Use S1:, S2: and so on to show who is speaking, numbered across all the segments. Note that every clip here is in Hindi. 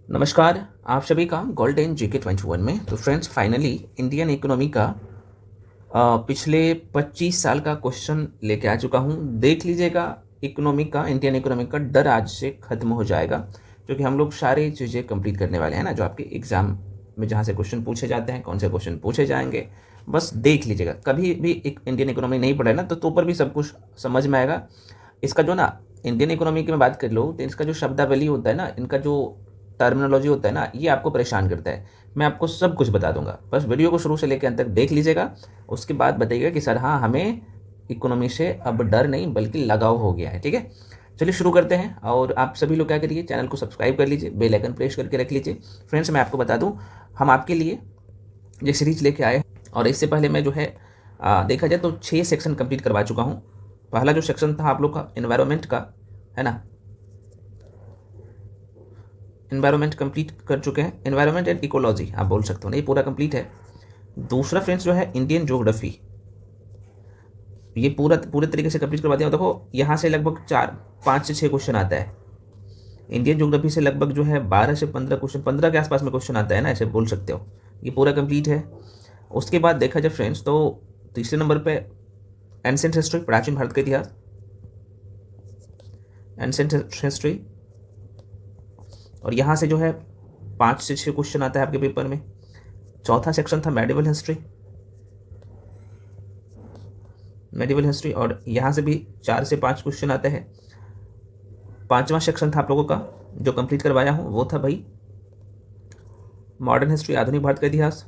S1: नमस्कार। आप सभी का गोल्डन जीके 21 में। तो फ्रेंड्स, फाइनली इंडियन इकोनॉमी का पिछले 25 साल का क्वेश्चन लेके आ चुका हूँ। देख लीजिएगा, इंडियन इकोनॉमी का डर आज से ख़त्म हो जाएगा, क्योंकि हम लोग सारी चीज़ें कंप्लीट करने वाले हैं ना। जो आपके एग्ज़ाम में जहाँ से क्वेश्चन पूछे जाते हैं, कौन से क्वेश्चन पूछे जाएंगे, बस देख लीजिएगा। कभी भी एक इंडियन इकोनॉमी नहीं पढ़े ना तो ऊपर भी सब कुछ समझ में आएगा। इसका जो ना इंडियन इकोनॉमी की मैं बात कर लूँ तो इसका जो शब्दावली होता है ना, इनका जो टर्मिनोलॉजी होता है ना, ये आपको परेशान करता है। मैं आपको सब कुछ बता दूंगा, बस वीडियो को शुरू से लेकर अंत तक देख लीजिएगा। उसके बाद बताइएगा कि सर हाँ, हमें इकोनॉमी से अब डर नहीं बल्कि लगाव हो गया है। ठीक है, चलिए शुरू करते हैं। और आप सभी लोग क्या करिए, चैनल को सब्सक्राइब कर लीजिए, बेल आइकन प्रेस करके रख लीजिए। फ्रेंड्स, मैं आपको बता दूं, हम आपके लिए ये सीरीज लेके आए हैं। और इससे पहले मैं जो है देखा जाए तो 6 सेक्शन कंप्लीट करवा चुका हूँ। पहला जो सेक्शन था आप लोग का एनवायरनमेंट का, है ना, एनवायरनमेंट कंप्लीट कर चुके हैं। एनवायरनमेंट एंड इकोलॉजी आप बोल सकते हो ना, ये पूरा कंप्लीट है। दूसरा फ्रेंड्स जो है इंडियन ज्योग्राफी, ये पूरे तरीके से कंप्लीट करवा दिया। देखो, यहाँ से लगभग 5 से 6 क्वेश्चन आता है। इंडियन ज्योग्राफी से लगभग जो है 12 से 15 क्वेश्चन, 15 के आसपास में क्वेश्चन आता है ना, ऐसे बोल सकते हो। ये पूरा कंप्लीट है। उसके बाद देखा जाए फ्रेंड्स तो तीसरे नंबर पे एंशिएंट हिस्ट्री, प्राचीन भारत का इतिहास, एंशिएंट हिस्ट्री। और यहाँ से जो है 5 से 6 क्वेश्चन आता है आपके पेपर में। चौथा सेक्शन था मेडिवल हिस्ट्री, और यहाँ से भी 4 से 5 क्वेश्चन आते हैं। पांचवा सेक्शन था आप लोगों का जो कंप्लीट करवाया हूँ, वो था भाई मॉडर्न हिस्ट्री, आधुनिक भारत का इतिहास।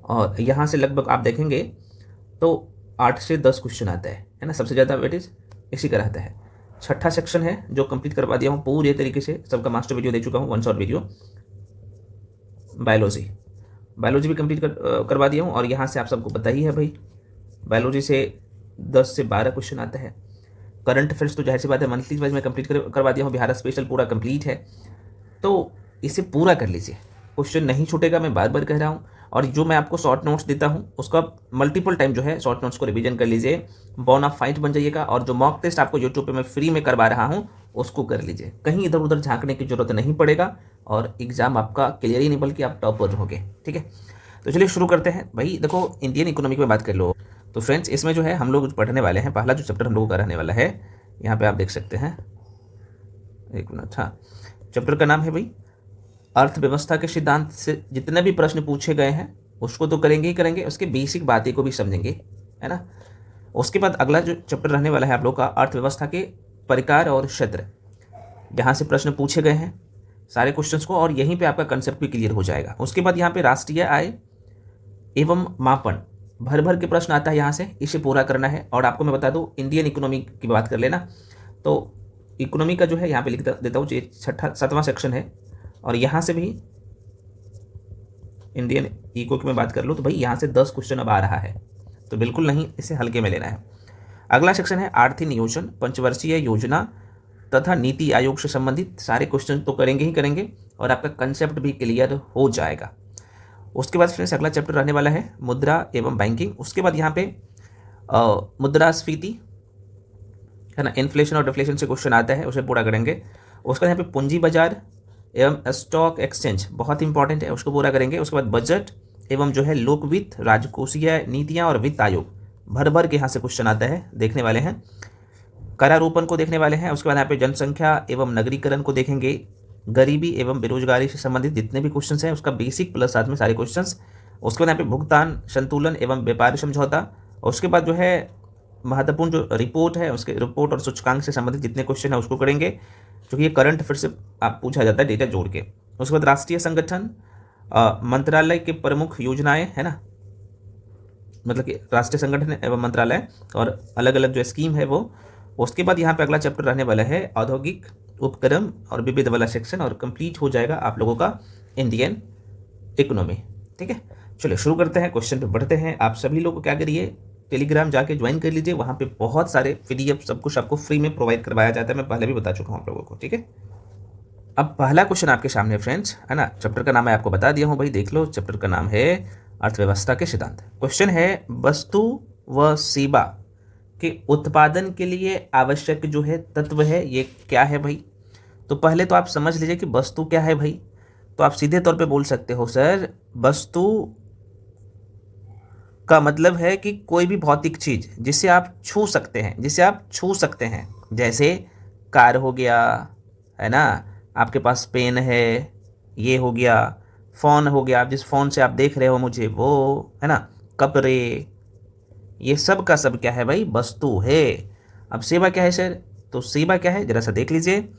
S1: और यहाँ से लगभग आप देखेंगे तो 8 से 10 क्वेश्चन आता है ना, सबसे ज़्यादा वेटेज इसी का रहता है। छठा सेक्शन है जो कंप्लीट करवा दिया हूँ पूरे तरीके से, सबका मास्टर वीडियो दे चुका हूँ, 1 शॉर्ट वीडियो। बायोलॉजी भी कंप्लीट करवा दिया हूँ। और यहाँ से आप सबको पता ही है भाई, बायोलॉजी से 10 से 12 क्वेश्चन आता है। करंट अफेयर्स तो जाहिर सी बात है मंथली वाइज में कंप्लीट करवा दिया हूँ। बिहार स्पेशल पूरा कंप्लीट है, तो इसे पूरा कर लीजिए, क्वेश्चन नहीं छूटेगा, मैं बार बार कह रहा हूँ। और जो मैं आपको शॉर्ट नोट्स देता हूँ उसका मल्टीपल टाइम जो है शॉर्ट नोट्स को रिवीजन कर लीजिए, बोनाफाइड बन जाइएगा। और जो मॉक टेस्ट आपको यूट्यूब पे मैं फ्री में करवा रहा हूँ उसको कर लीजिए, कहीं इधर उधर झांकने की जरूरत नहीं पड़ेगा। और एग्जाम आपका क्लियर ही नहीं बल्कि आप टॉपर रहोगे। ठीक है, तो चलिए शुरू करते हैं। भाई देखो, इंडियन इकोनॉमी की बात कर लो तो फ्रेंड्स, इसमें जो है हम लोग पढ़ने वाले हैं, पहला जो चैप्टर हम लोगों का रहने वाला है, यहाँ पे आप देख सकते हैं, एक मिनट। हाँ, चैप्टर का नाम है भाई अर्थव्यवस्था के सिद्धांत से जितने भी प्रश्न पूछे गए हैं उसको तो करेंगे ही करेंगे, उसके बेसिक बातें को भी समझेंगे, है ना। उसके बाद अगला जो चैप्टर रहने वाला है आप लोग का अर्थव्यवस्था के प्रकार और क्षेत्र, जहाँ से प्रश्न पूछे गए हैं सारे क्वेश्चंस को, और यहीं पे आपका कंसेप्ट भी क्लियर हो जाएगा। उसके बाद यहाँ पे राष्ट्रीय आय एवं मापन, भर भर के प्रश्न आता है यहाँ से, इसे पूरा करना है। और आपको मैं बता दूँ, इंडियन इकोनॉमी की बात कर लेना तो इकोनॉमी का जो है यहाँ पे लिख देता हूँ, ये 7वां सेक्शन है। और यहाँ से भी इंडियन इको की मैं बात कर लूँ तो भाई यहाँ से 10 क्वेश्चन अब आ रहा है, तो बिल्कुल नहीं इसे हल्के में लेना है। अगला सेक्शन है आर्थिक नियोजन, पंचवर्षीय योजना तथा नीति आयोग से संबंधित सारे क्वेश्चन तो करेंगे ही करेंगे, और आपका कंसेप्ट भी क्लियर हो जाएगा। उसके बाद फ्रेंड्स अगला चैप्टर रहने वाला है मुद्रा एवं बैंकिंग। उसके बाद यहाँ पे मुद्रास्फीति, है ना, इन्फ्लेशन और डिफ्लेशन से क्वेश्चन आता है, उसे पूरा करेंगे। उसके बाद यहाँ पे पूंजी बाजार एवं स्टॉक एक्सचेंज बहुत इंपॉर्टेंट है, उसको पूरा करेंगे। उसके बाद बजट एवं जो है लोक वित्त, राजकोषीय नीतियाँ और वित्त आयोग, भर भर के यहाँ से क्वेश्चन आता है, देखने वाले हैं। करारोपण को देखने वाले हैं। उसके बाद यहाँ पे जनसंख्या एवं नगरीकरण को देखेंगे। गरीबी एवं बेरोजगारी से संबंधित जितने भी क्वेश्चन हैं उसका बेसिक प्लस साथ में सारे क्वेश्चन। उसके बाद यहाँ पे भुगतान संतुलन एवं व्यापार समझौता। उसके बाद जो है महत्वपूर्ण जो रिपोर्ट है, उसके रिपोर्ट और सूचकांक से संबंधित जितने क्वेश्चन है उसको करेंगे, क्योंकि ये करंट अफेयर से आप पूछा जाता है डेटा जोड़ के। उसके बाद राष्ट्रीय संगठन, मंत्रालय के प्रमुख योजनाएं, है ना, मतलब कि राष्ट्रीय संगठन एवं मंत्रालय और अलग अलग जो स्कीम है वो। उसके बाद यहाँ पे अगला चैप्टर रहने वाला है औद्योगिक उपक्रम और विविध वाला सेक्शन, और कंप्लीट हो जाएगा आप लोगों का इंडियन इकोनॉमी। ठीक है, चलिए शुरू करते हैं, क्वेश्चन पे बढ़ते हैं। आप सभी लोग क्या करिए, टेलीग्राम जाके ज्वाइन कर लीजिए, वहाँ पे बहुत सारे PDF सब कुछ आपको फ्री में प्रोवाइड करवाया जाता है, मैं पहले भी बता चुका हूँ आप लोगों को। ठीक है, अब पहला क्वेश्चन आपके सामने फ्रेंड्स, है ना, चैप्टर का नाम मैं आपको बता दिया हूँ भाई, देख लो, चैप्टर का नाम है अर्थव्यवस्था के सिद्धांत। क्वेश्चन है वस्तु व सेवा के उत्पादन के लिए आवश्यक जो है तत्व है, ये क्या है भाई। तो पहले तो आप समझ लीजिए कि वस्तु क्या है भाई। तो आप सीधे तौर पे बोल सकते हो सर, वस्तु का मतलब है कि कोई भी भौतिक चीज जिसे आप छू सकते हैं, जिसे आप छू सकते हैं, जैसे कार हो गया, है ना, आपके पास पेन है, ये हो गया, फोन हो गया, आप जिस फोन से आप देख रहे हो मुझे वो, है ना, कपड़े, ये सब का सब क्या है भाई, वस्तु है। अब सेवा क्या है सर, तो सेवा क्या है जरा सा देख लीजिए।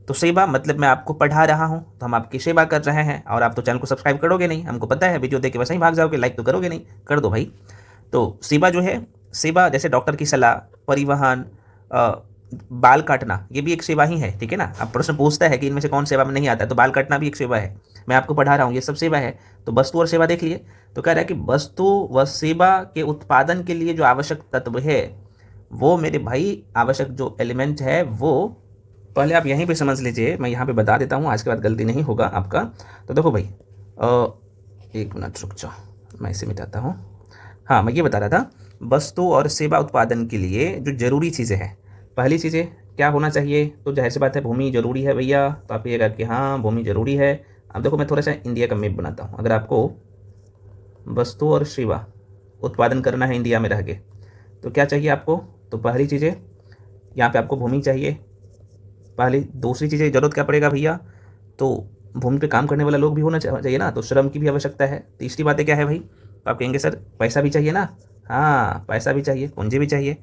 S1: तो सेवा मतलब मैं आपको पढ़ा रहा हूँ तो हम आपकी सेवा कर रहे हैं, और आप तो चैनल को सब्सक्राइब करोगे नहीं, हमको पता है, वीडियो देख के वैसे ही भाग जाओगे, लाइक तो करोगे नहीं, कर दो भाई। तो सेवा जो है, सेवा जैसे डॉक्टर की सलाह, परिवहन, बाल काटना, ये भी एक सेवा ही है, ठीक है ना। अब प्रश्न पूछता है कि इनमें से कौन सेवा में नहीं आता है, तो बाल काटना भी एक सेवा है, मैं आपको पढ़ा रहा हूँ, ये सब सेवा है। तो वस्तु और सेवा देख लिए। तो कह रहा है कि वस्तु व सेवा के उत्पादन के लिए जो आवश्यक तत्व है, वो मेरे भाई आवश्यक जो एलिमेंट है वो पहले आप यहीं पे समझ लीजिए, मैं यहाँ पे बता देता हूँ, आज के बाद गलती नहीं होगा आपका। तो देखो भाई, एक मिनट रुक जाओ, मैं इसे मिटाता हूँ। हाँ, मैं ये बता रहा था, वस्तु और सेवा उत्पादन के लिए जो जरूरी चीज़ें हैं, पहली चीज़ें क्या होना चाहिए, तो जाहिर सी बात है भूमि जरूरी है भैया। तो आप कहिएगा कि हाँ भूमि जरूरी है। अब देखो मैं थोड़ा सा इंडिया का मैप बनाता हूँ। अगर आपको वस्तु और सेवा उत्पादन करना है इंडिया में रह के, तो क्या चाहिए आपको, तो पहली चीज़ें यहाँ पे आपको भूमि चाहिए पहली। दूसरी चीज़ें ज़रूरत क्या पड़ेगा भैया, तो भूमि पे काम करने वाला लोग भी होना चाहिए ना, तो श्रम की भी आवश्यकता है। तीसरी बातें क्या है भाई, तो आप कहेंगे सर पैसा भी चाहिए ना, हाँ पैसा भी चाहिए, पूंजी भी चाहिए।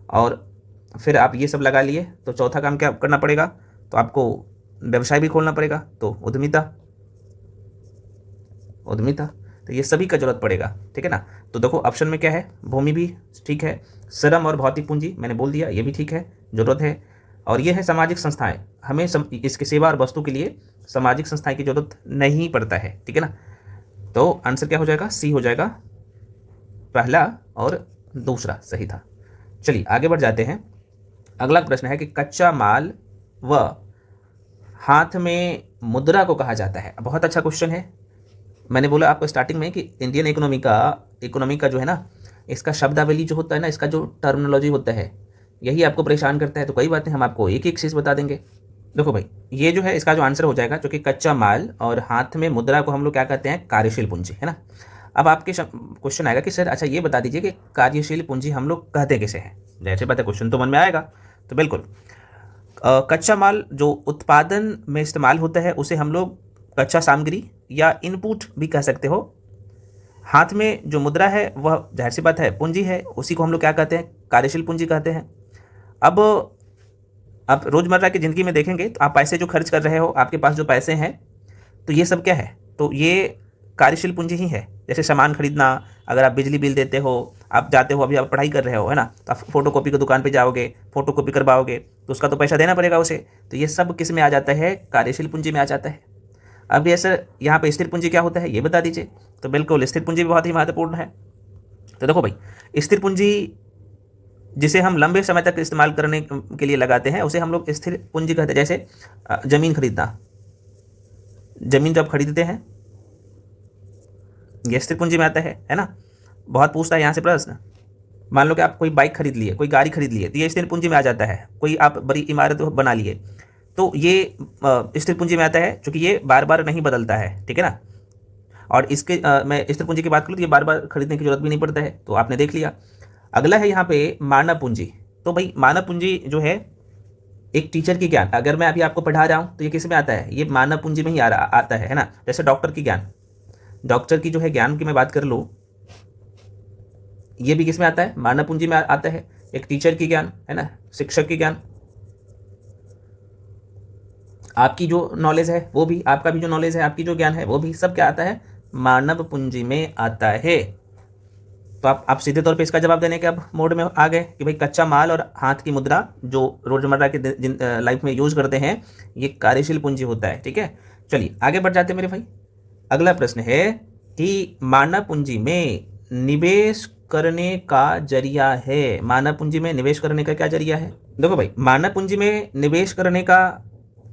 S1: और फिर आप ये सब लगा लिए, तो चौथा काम क्या करना पड़ेगा, तो आपको व्यवसाय भी खोलना पड़ेगा, तो उद्यमिता, उद्यमिता, तो ये सभी का जरूरत पड़ेगा, ठीक है ना। तो देखो ऑप्शन में क्या है, भूमि भी ठीक है, श्रम और भौतिक पूंजी मैंने बोल दिया, ये भी ठीक है, जरूरत है। और ये है सामाजिक संस्थाएं, हमें इसके सेवा और वस्तु के लिए सामाजिक संस्थाएं की जरूरत नहीं पड़ता है, ठीक है ना। तो आंसर क्या हो जाएगा, सी हो जाएगा, पहला और दूसरा सही था। चलिए आगे बढ़ जाते हैं। अगला प्रश्न है कि कच्चा माल व हाथ में मुद्रा को कहा जाता है। बहुत अच्छा क्वेश्चन है। मैंने बोला आपको स्टार्टिंग में कि इंडियन इकोनॉमी का जो है ना, इसका शब्दावली जो होता है ना, इसका जो टर्मिनोलॉजी होता है, यही आपको परेशान करता है। तो कोई बात नहीं, हम आपको एक एक चीज़ बता देंगे। देखो भाई, ये जो है इसका जो आंसर हो जाएगा, क्योंकि कच्चा माल और हाथ में मुद्रा को हम लोग क्या कहते हैं, कार्यशील पूंजी, है ना। अब आपके क्वेश्चन आएगा कि सर अच्छा ये बता दीजिए कि कार्यशील पूंजी हम लोग कहते कैसे हैं। जैसे बात है, क्वेश्चन तो मन में आएगा। तो बिल्कुल, कच्चा माल जो उत्पादन में इस्तेमाल होता है उसे हम लोग कच्चा सामग्री या इनपुट भी कह सकते हो। हाथ में जो मुद्रा है वह जाहिर सी बात है पूंजी है, उसी को हम लोग क्या कहते हैं, कार्यशील पूंजी कहते हैं। अब आप रोज़मर्रा की ज़िंदगी में देखेंगे तो आप पैसे जो खर्च कर रहे हो, आपके पास जो पैसे हैं, तो ये सब क्या है, तो ये कार्यशील पूंजी ही है। जैसे सामान खरीदना, अगर आप बिजली बिल देते हो, आप जाते हो, अभी आप पढ़ाई कर रहे हो, है ना, तो आप फोटो कॉपी की दुकान पे जाओगे, फोटो कॉपी करवाओगे, तो उसका तो पैसा देना पड़ेगा उसे। तो ये सब किस में आ जाता है, कार्यशील पूंजी में आ जाता है। अब ये सर यहाँ पे स्थिर पूंजी क्या होता है, ये बता दीजिए। तो बिल्कुल, स्थिर पूंजी भी बहुत ही महत्वपूर्ण है। तो देखो भाई, स्थिर पूंजी जिसे हम लंबे समय तक इस्तेमाल करने के लिए लगाते हैं, उसे हम लोग स्थिर पूंजी कहते हैं। जैसे ज़मीन खरीदना, ज़मीन जब खरीदते हैं, ये स्थिर पूंजी में आता है ना। बहुत पूछता है यहाँ से प्रश्न। मान लो कि आप कोई बाइक खरीद लिए, कोई गाड़ी खरीद लिए, तो ये स्थिर पूंजी में आ जाता है। कोई आप बड़ी इमारत बना लिए, तो ये स्थिर पूंजी में आता है, क्योंकि ये बार बार नहीं बदलता है, ठीक है ना। और इसके मैं स्थिर पूंजी की बात करूँ तो ये बार बार खरीदने की जरूरत भी नहीं पड़ता है, तो आपने देख लिया। अगला है यहाँ पे मानव पूंजी। तो भाई मानव पूंजी जो है, एक टीचर की ज्ञान, अगर मैं अभी आपको पढ़ा रहा हूँ तो ये किस में आता है, ये मानव पूंजी में ही आता है ना। जैसे डॉक्टर की ज्ञान, डॉक्टर की जो है ज्ञान की मैं बात कर लूँ, ये भी किस में आता है, मानव पूंजी में आता है। एक टीचर की ज्ञान, है ना, शिक्षक की ज्ञान, आपकी जो नॉलेज है वो भी, आपका भी जो नॉलेज है, आपकी जो ज्ञान है वो भी, सब क्या आता है, मानव पूंजी में आता है। तो आप सीधे तौर पे इसका जवाब देने के अब मोड में आ गए कि भाई कच्चा माल और हाथ की मुद्रा जो रोजमर्रा के लाइफ में यूज करते हैं, ये कार्यशील पूंजी होता है, ठीक है। चलिए आगे बढ़ जाते हैं मेरे भाई। अगला प्रश्न है कि मानव पूंजी में निवेश करने का जरिया है। मानव पूंजी में निवेश करने का क्या जरिया है, देखो भाई, मानव पूंजी में निवेश करने का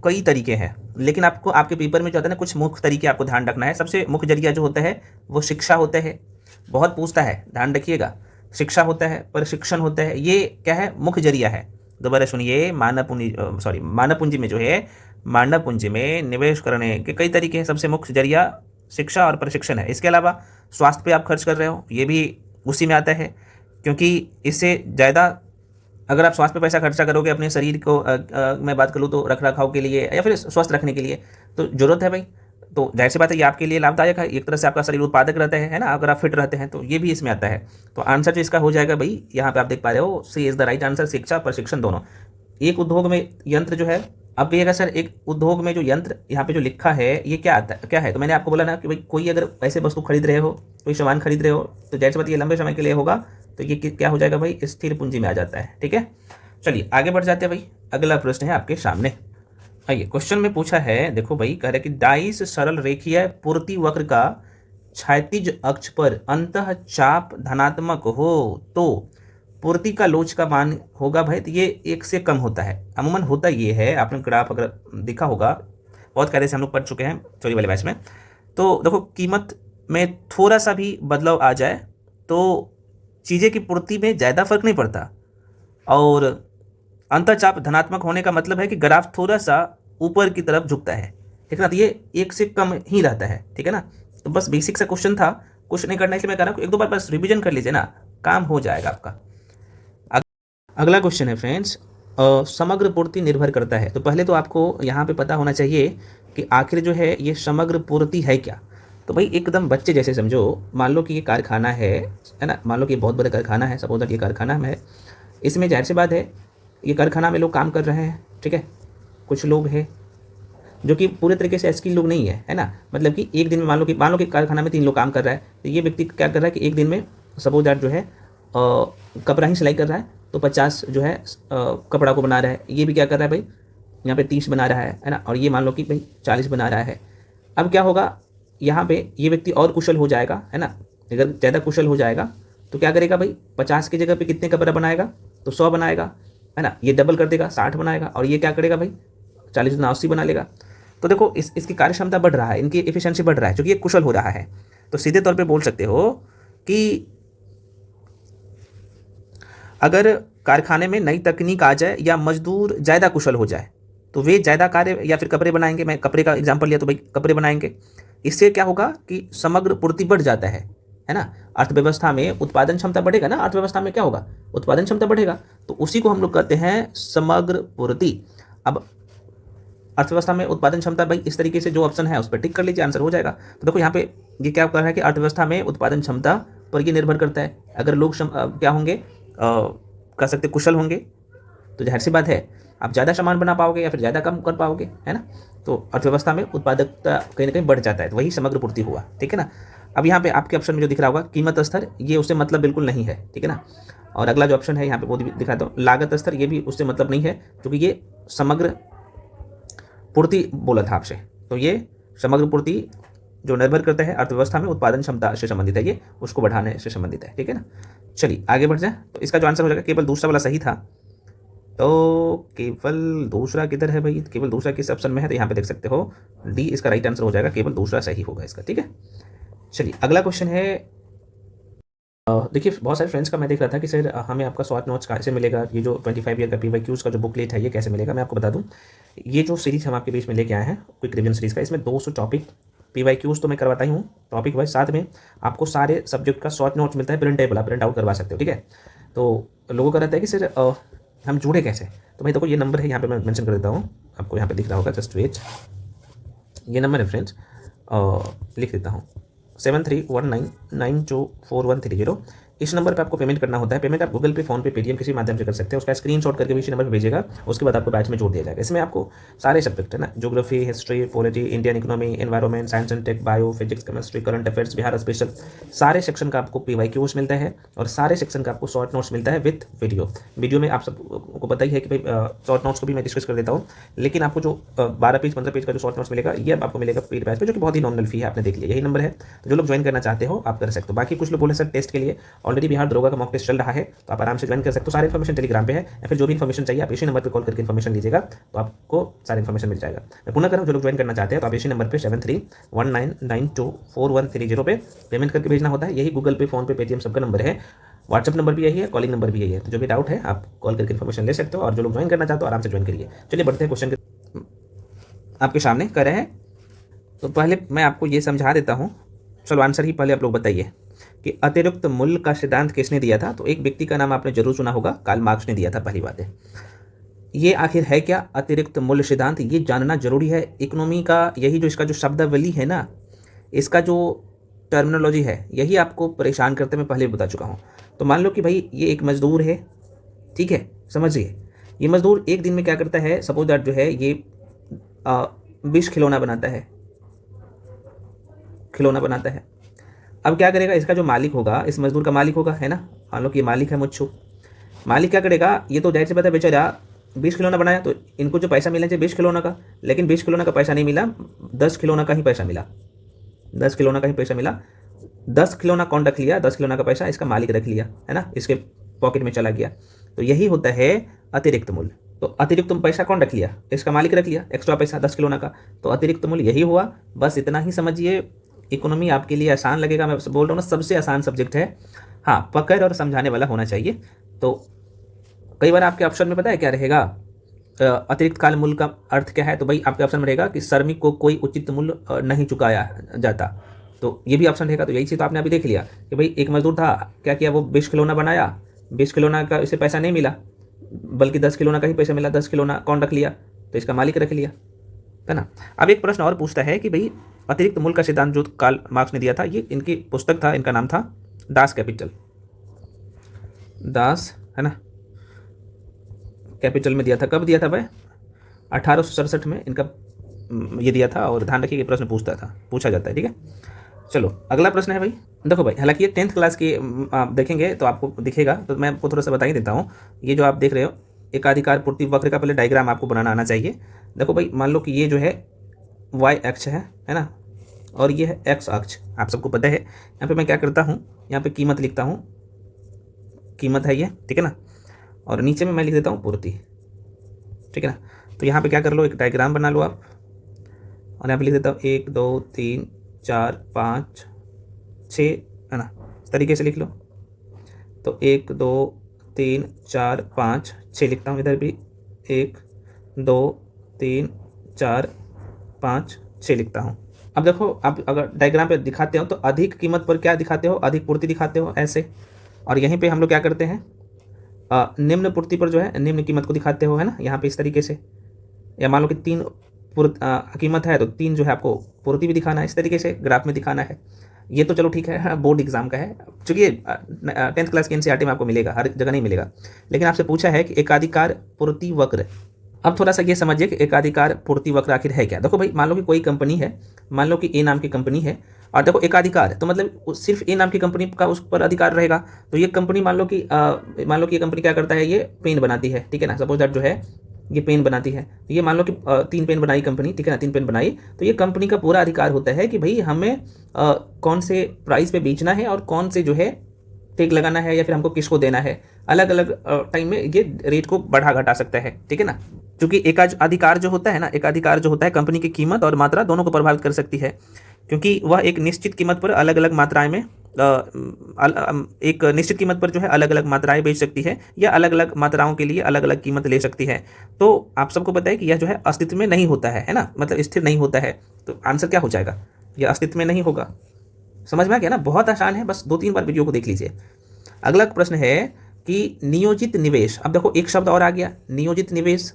S1: कई तरीके हैं, लेकिन आपको आपके पेपर में जो होता है ना, कुछ मुख्य तरीके आपको ध्यान रखना है। सबसे मुख्य जरिया जो होता है वो शिक्षा होता है, बहुत पूछता है, ध्यान रखिएगा। शिक्षा होता है, प्रशिक्षण होता है, ये क्या है, मुख्य जरिया है। दोबारा सुनिए, मानव पूंजी में जो है मानव पूंजी में निवेश करने के कई तरीके हैं। सबसे मुख्य जरिया शिक्षा और प्रशिक्षण है। इसके अलावा स्वास्थ्य पे आप खर्च कर रहे हो, ये भी उसी में आता है, क्योंकि इससे ज़्यादा अगर आप स्वास्थ्य पे पैसा खर्चा करोगे अपने शरीर को मैं बात करूँ तो रख रखाव के लिए या फिर स्वस्थ रखने के लिए, तो ज़रूरत है भाई, तो जाहिर सी बात है ये आपके लिए लाभदायक है। एक तरह से आपका शरीर उत्पादक रहता है ना, अगर आप फिट रहते हैं तो ये भी इसमें आता है। तो आंसर जो इसका हो जाएगा भाई, यहाँ पे आप देख पा रहे हो, सी इज़ द राइट आंसर, शिक्षा प्रशिक्षण दोनों। एक उद्योग में यंत्र जो है, अब कहिएगा सर एक उद्योग में जो यंत्र यहाँ पे जो लिखा है ये क्या आता है, क्या है? तो मैंने आपको बोला ना कि भाई कोई अगर ऐसे वस्तु खरीद रहे हो, कोई सामान खरीद रहे हो, तो जाहिर सी बात ये लंबे समय के लिए होगा, तो ये क्या हो जाएगा भाई, स्थिर पूंजी में आ जाता है। ठीक है, चलिए आगे बढ़ जाते हैं भाई। अगला प्रश्न है आपके सामने, आइए क्वेश्चन में पूछा है, देखो भाई, कह रहे कि डाइस सरल रेखीय पूर्ति वक्र का क्षैतिज अक्ष पर अंतः चाप धनात्मक हो तो पूर्ति का लोच का मान होगा भाई, तो ये 1 से कम होता है। अमूमन होता ये है, आपने ग्राफ अगर दिखा होगा, बहुत कायदे से हम लोग पढ़ चुके हैं चोरी वाले बैच में, तो देखो कीमत में थोड़ा सा भी बदलाव आ जाए तो चीज़ें की पूर्ति में ज़्यादा फर्क नहीं पड़ता, और अंतःचाप धनात्मक होने का मतलब है कि ग्राफ थोड़ा सा ऊपर की तरफ झुकता है, ठीक है ना, तो ये 1 से कम ही रहता है। ठीक है ना, तो बस बेसिक सा क्वेश्चन था, कुछ नहीं करना, इसलिए मैं कह रहा हूँ 1-2 बार बस रिवीजन कर लीजिए ना, काम हो जाएगा आपका। अगला क्वेश्चन है फ्रेंड्स, समग्र पूर्ति निर्भर करता है। तो पहले तो आपको यहाँ पे पता होना चाहिए कि आखिर जो है ये समग्र पूर्ति है क्या। तो भाई एकदम बच्चे जैसे समझो, मान लो कि ये कारखाना है ना, मान लो कि ये बहुत बड़ा कारखाना है, सपोज दैट ये कारखाना है, इसमें जाहिर सी बात है ये कारखाना में लोग काम कर रहे हैं। ठीक है, कुछ लोग हैं जो कि पूरे तरीके से स्किल लोग नहीं है ना, मतलब कि एक दिन में मान लो कि कारखाना में 3 लोग काम कर रहा है, तो ये व्यक्ति क्या कर रहा है कि एक दिन में सपोज दैट जो है कपड़ा ही सिलाई कर रहा है, तो 50 जो है कपड़ा को बना रहा है, ये भी क्या कर रहा है भाई, यहाँ पे 30 बना रहा है ना, और ये मान लो कि भाई 40 बना रहा है। अब क्या होगा, यहाँ पे ये व्यक्ति और कुशल हो जाएगा, है ना, अगर ज़्यादा कुशल हो जाएगा तो क्या करेगा भाई, 50 की जगह पे कितने कपड़ा बनाएगा, तो 100 बनाएगा, है ना, ये डबल कर देगा 60 बनाएगा, और ये क्या करेगा भाई 40 गुना 80 बना लेगा। तो देखो इसकी कार्य क्षमता बढ़ रहा है, इनकी एफिशिएंसी बढ़ रहा है, क्योंकि ये कुशल हो रहा है। तो सीधे तौर पे बोल सकते हो कि अगर कारखाने में नई तकनीक आ जाए या मजदूर ज़्यादा कुशल हो जाए तो वे ज़्यादा कार्य या फिर कपड़े बनाएंगे, मैं कपड़े का एग्जांपल लिया तो भाई कपड़े बनाएंगे। इससे क्या होगा कि समग्र पूर्ति बढ़ जाता है ना, अर्थव्यवस्था में उत्पादन क्षमता बढ़ेगा ना, अर्थव्यवस्था में क्या होगा, उत्पादन क्षमता बढ़ेगा, तो उसी को हम लोग कहते हैं समग्र पूर्ति। अब अर्थव्यवस्था में उत्पादन क्षमता, भाई इस तरीके से जो ऑप्शन है उस पर टिक कर लीजिए, आंसर हो जाएगा। तो देखो यहाँ पे ये क्या कर रहा है कि अर्थव्यवस्था में उत्पादन क्षमता पर ये निर्भर करता है। अगर लोग क्या होंगे, कह सकते कुशल होंगे, तो जाहिर सी बात है आप ज़्यादा सामान बना पाओगे या फिर ज़्यादा कम कर पाओगे, है ना, तो अर्थव्यवस्था में उत्पादकता कहीं ना कहीं बढ़ जाता है, तो वही समग्र पूर्ति हुआ। ठीक है ना, अब यहाँ पे आपके ऑप्शन में जो दिख रहा होगा कीमत स्तर, ये उससे मतलब बिल्कुल नहीं है। ठीक है ना, और अगला जो ऑप्शन है यहाँ पे वो भी दिखाता हूँ, लागत स्तर, ये भी उससे मतलब नहीं है, क्योंकि ये समग्र पूर्ति बोला था आपसे, तो ये समग्र पूर्ति जो निर्भर करता है अर्थव्यवस्था में उत्पादन क्षमता से संबंधित है, ये उसको बढ़ाने से संबंधित है। ठीक है ना, चलिए आगे बढ़ जाए। तो इसका जो आंसर हो जाएगा, केवल दूसरा वाला सही था, तो केवल दूसरा किधर है भाई, केवल दूसरा किस ऑप्शन में है, तो यहाँ पे देख सकते हो डी इसका राइट आंसर हो जाएगा, केवल दूसरा सही होगा इसका। ठीक है, चलिए अगला क्वेश्चन है, देखिए बहुत सारे फ्रेंड्स का मैं देख रहा था कि सर हमें आपका शॉर्ट नोट्स कैसे मिलेगा, ये जो 25 ईयर का PYQs का जो बुकलेट है ये कैसे मिलेगा। मैं आपको बता दूं, ये जो सीरीज हम आपके बीच में लेके आए हैं क्विक रिवीजन सीरीज का, इसमें 200 टॉपिक PYQs तो मैं करवाता ही हूँ टॉपिक वाइज, साथ में आपको सारे सब्जेक्ट का शॉर्ट नोट्स मिलता है, प्रिंटेबल, आप प्रिंट आउट करवा सकते हो। ठीक है, तो लोगों का रहता है कि सर हम जुड़े कैसे, तो भाई देखो ये नंबर है, यहाँ पे मैं मेंशन कर देता हूँ, आपको यहाँ पे दिख रहा होगा, जस्ट वेट, ये नंबर है फ्रेंड्स, लिख देता हूँ 7319924130। इस नंबर पे आपको पेमेंट करना होता है। पेमेंट आप गूगल पे, फोन पे, पेटीएम किसी माध्यम से कर सकते हैं। उसका स्क्रीनशॉट करके भी इसी नंबर पे भेजिएगा, उसके बाद आपको बैच में जोड़ दिया जाएगा। इसमें आपको सारे सब्जेक्ट है ना, geography, history, polity, Indian economy, environment, science and tech, bio, physics, chemistry, current affairs, Bihar special, सारे सेक्शन का आपको PYQs मिलता है, और सारे सेक्शन का आपको शॉर्ट नोट्स मिलता है विथ वीडियो। वीडियो में आप सबको पता ही है कि भाई शॉर्ट नोट्स को भी मैं डिस्कस कर देता हूँ, लेकिन आपको जो 12 पेज 15 पेज का जो शॉर्ट नोट्स मिलेगा ये आपको मिलेगा पेड बैच पे, जो कि बहुत ही नॉमिनल फी है, आपने देख लिया, यही नंबर है। तो जो लोग ज्वाइन करना चाहते हो आप कर सकते हो। बाकी कुछ लोग बोले सर टेस्ट के लिए ऑलरेडी बिहार दरोगा का मॉक टेस्ट चल रहा है, तो आप आराम से ज्वाइन कर सकते हो। सारी इन्फॉर्मेशन टेलीग्राम पे है, या फिर जो भी इन्फॉर्मेशन चाहिए आप इसी नंबर पर कॉल करके इन्फॉर्मेशन लीजिएगा, तो आपको सारी इन्फॉर्मेशन मिल जाएगा। मैं पुनः करूँ, जो लोग ज्वाइन करना चाहते हैं तो आप इसी नंबर पर 7319924130 पे पेमेंट करके भेजना होता है। यही गूगल पे, फोन पे, पेटीएम सबका नंबर है, व्हाट्सअप नंबर भी यही है, कॉलिंग नंबर भी यही है। तो जो भी डाउट है आप कॉल करके इन्फॉर्मेशन ले सकते हो, और जो लोग ज्वाइन करना चाहते हो आराम से ज्वाइन करिए। चलिए बढ़ते हैं क्वेश्चन के। आपके सामने कर रहे हैं। तो पहले मैं आपको ये समझा देता हूँ। चलो आंसर ही पहले आप लोग बताइए कि अतिरिक्त मूल्य का सिद्धांत किसने दिया था। तो एक व्यक्ति का नाम आपने जरूर सुना होगा, कार्ल मार्क्स ने दिया था। पहली बात है, ये आखिर है क्या अतिरिक्त मूल्य सिद्धांत, ये जानना जरूरी है। इकोनॉमी का यही जो इसका जो शब्दावली है ना, इसका जो टर्मिनोलॉजी है, यही आपको परेशान करते मैं पहले बता चुका हूँ। तो मान लो कि भाई ये एक मजदूर है, ठीक है, समझिए। ये मजदूर एक दिन में क्या करता है, सपोज दैट जो है ये 20 खिलौना बनाता है, अब क्या करेगा, इसका जो मालिक होगा, इस मजदूर का मालिक होगा, है ना, मान लो कि ये मालिक है मुच्छू। मालिक क्या करेगा, ये तो जाहिर सी बात है बेचारा 20 खिलौना बनाया, तो इनको जो पैसा मिलना चाहिए 20 खिलौना का, लेकिन 20 खिलौना का पैसा नहीं मिला, 10 खिलौना का ही पैसा मिला। 10 खिलौना का ही पैसा मिला। 10 खिलौना कौन रख लिया, 10 खिलौना का पैसा इसका मालिक रख लिया, है ना, इसके पॉकेट में चला गया। तो यही होता है अतिरिक्त मूल्य। तो अतिरिक्त पैसा कौन रख लिया, इसका मालिक रख लिया, एक्स्ट्रा पैसा 10 खिलौना का। तो अतिरिक्त मूल्य यही हुआ। बस इतना ही समझिए। इकोनॉमी आपके लिए आसान लगेगा, मैं बोल रहा हूँ ना, सबसे आसान सब्जेक्ट है। हाँ, पकड़ और समझाने वाला होना चाहिए। तो कई बार आपके ऑप्शन में पता है क्या रहेगा, अतिरिक्त काल मूल्य का अर्थ क्या है। तो भाई आपके ऑप्शन में रहेगा कि श्रमिक को कोई उचित मूल्य नहीं चुकाया जाता। तो ये भी ऑप्शन रहेगा। तो यही चीज़ तो आपने अभी देख लिया कि भाई एक मजदूर था, क्या किया, वो 20 खिलौना बनाया, 20 खिलौना का इसे पैसा नहीं मिला, बल्कि 10 खिलौना का ही पैसा मिला। 10 खिलौना कौन रख लिया, तो इसका मालिक रख लिया, है ना। अब एक प्रश्न और पूछता है कि भाई अतिरिक्त मूल्य का सिद्धांत जो कार्ल मार्क्स ने दिया था, ये इनकी पुस्तक था, इनका नाम था दास कैपिटल, दास, है ना, कैपिटल में दिया था। कब दिया था भाई, 1867 में इनका ये दिया था। और ध्यान रखिए, प्रश्न पूछा जाता है, ठीक है। चलो अगला प्रश्न है भाई, देखो भाई, हालांकि ये 10th क्लास की आप देखेंगे तो आपको दिखेगा, तो मैं आपको थोड़ा सा बता ही देता हूँ। ये जो आप देख रहे हो एकाधिकार पूर्ति वक्र का पहले डायग्राम आपको बनाना आना चाहिए। देखो भाई, मान लो कि ये जो है y अक्ष है ना, और ये है x अक्ष, आप सबको पता है। यहाँ पे मैं क्या करता हूँ, यहाँ पे कीमत लिखता हूँ, कीमत है ये, ठीक है ना, और नीचे में मैं लिख देता हूँ पूर्ति, ठीक है ना। तो यहाँ पे क्या कर लो, एक डायग्राम बना लो आप, और यहाँ पे लिख देता हूँ 1 2 3 4 5 6, है ना, इस तरीके से लिख लो। तो 1 2 3 4 5 6 लिखता हूँ, इधर भी 1 2 3 4 5 6 लिखता हूँ। अब देखो, आप अगर डायग्राम पे दिखाते हो तो अधिक कीमत पर क्या दिखाते हो, अधिक पूर्ति दिखाते हो ऐसे, और यहीं पे हम लोग क्या करते हैं, निम्न पूर्ति पर जो है निम्न कीमत को दिखाते हो, है ना, यहाँ पे इस तरीके से। या मान लो कि 3 कीमत है, तो 3 जो है आपको पूर्ति भी दिखाना है, इस तरीके से ग्राफ में दिखाना है। ये तो चलो ठीक है, बोर्ड एग्जाम का है, चूंकि 10th क्लास की एनसीईआरटी में आपको मिलेगा, हर जगह नहीं मिलेगा। लेकिन आपसे पूछा है कि एकाधिकार पूर्ति वक्र। अब थोड़ा सा ये समझिए कि एकाधिकार पूर्ति वक्र आखिर है क्या। देखो भाई, मान लो कि कोई कंपनी है, मान लो कि ए नाम की कंपनी है, और देखो एकाधिकार तो मतलब सिर्फ ए नाम की कंपनी का उस पर अधिकार रहेगा। तो ये कंपनी मान लो कि ये कंपनी क्या करता है, ये पेन बनाती है, ठीक है ना, सपोज दैट जो है ये पेन बनाती है। ये मान लो कि 3 पेन बनाई कंपनी, ठीक है ना, 3 पेन बनाई, तो ये कंपनी का पूरा अधिकार होता है कि भाई हमें कौन से प्राइस पे बेचना है और कौन से जो है टैग लगाना है, या फिर हमको किसको देना है। अलग अलग टाइम में ये रेट को बढ़ा घटा सकता है, ठीक है ना। क्योंकि एकाधिकार जो होता है ना, एकाधिकार जो होता है कंपनी की कीमत और मात्रा दोनों को प्रभावित कर सकती है, क्योंकि वह एक निश्चित कीमत पर अलग अलग मात्राएं में एक निश्चित कीमत पर जो है अलग अलग मात्राएं बेच सकती है, या अलग अलग मात्राओं के लिए अलग अलग कीमत ले सकती है। तो आप सबको पता है कि यह जो है अस्तित्व में नहीं होता है ना, मतलब स्थिर नहीं होता है। तो आंसर क्या हो जाएगा, यह अस्तित्व में नहीं होगा। समझ में आ गया ना, बहुत आसान है, बस 2-3 बार वीडियो को देख लीजिए। अगला प्रश्न है कि नियोजित निवेश। अब देखो एक शब्द और आ गया, नियोजित निवेश।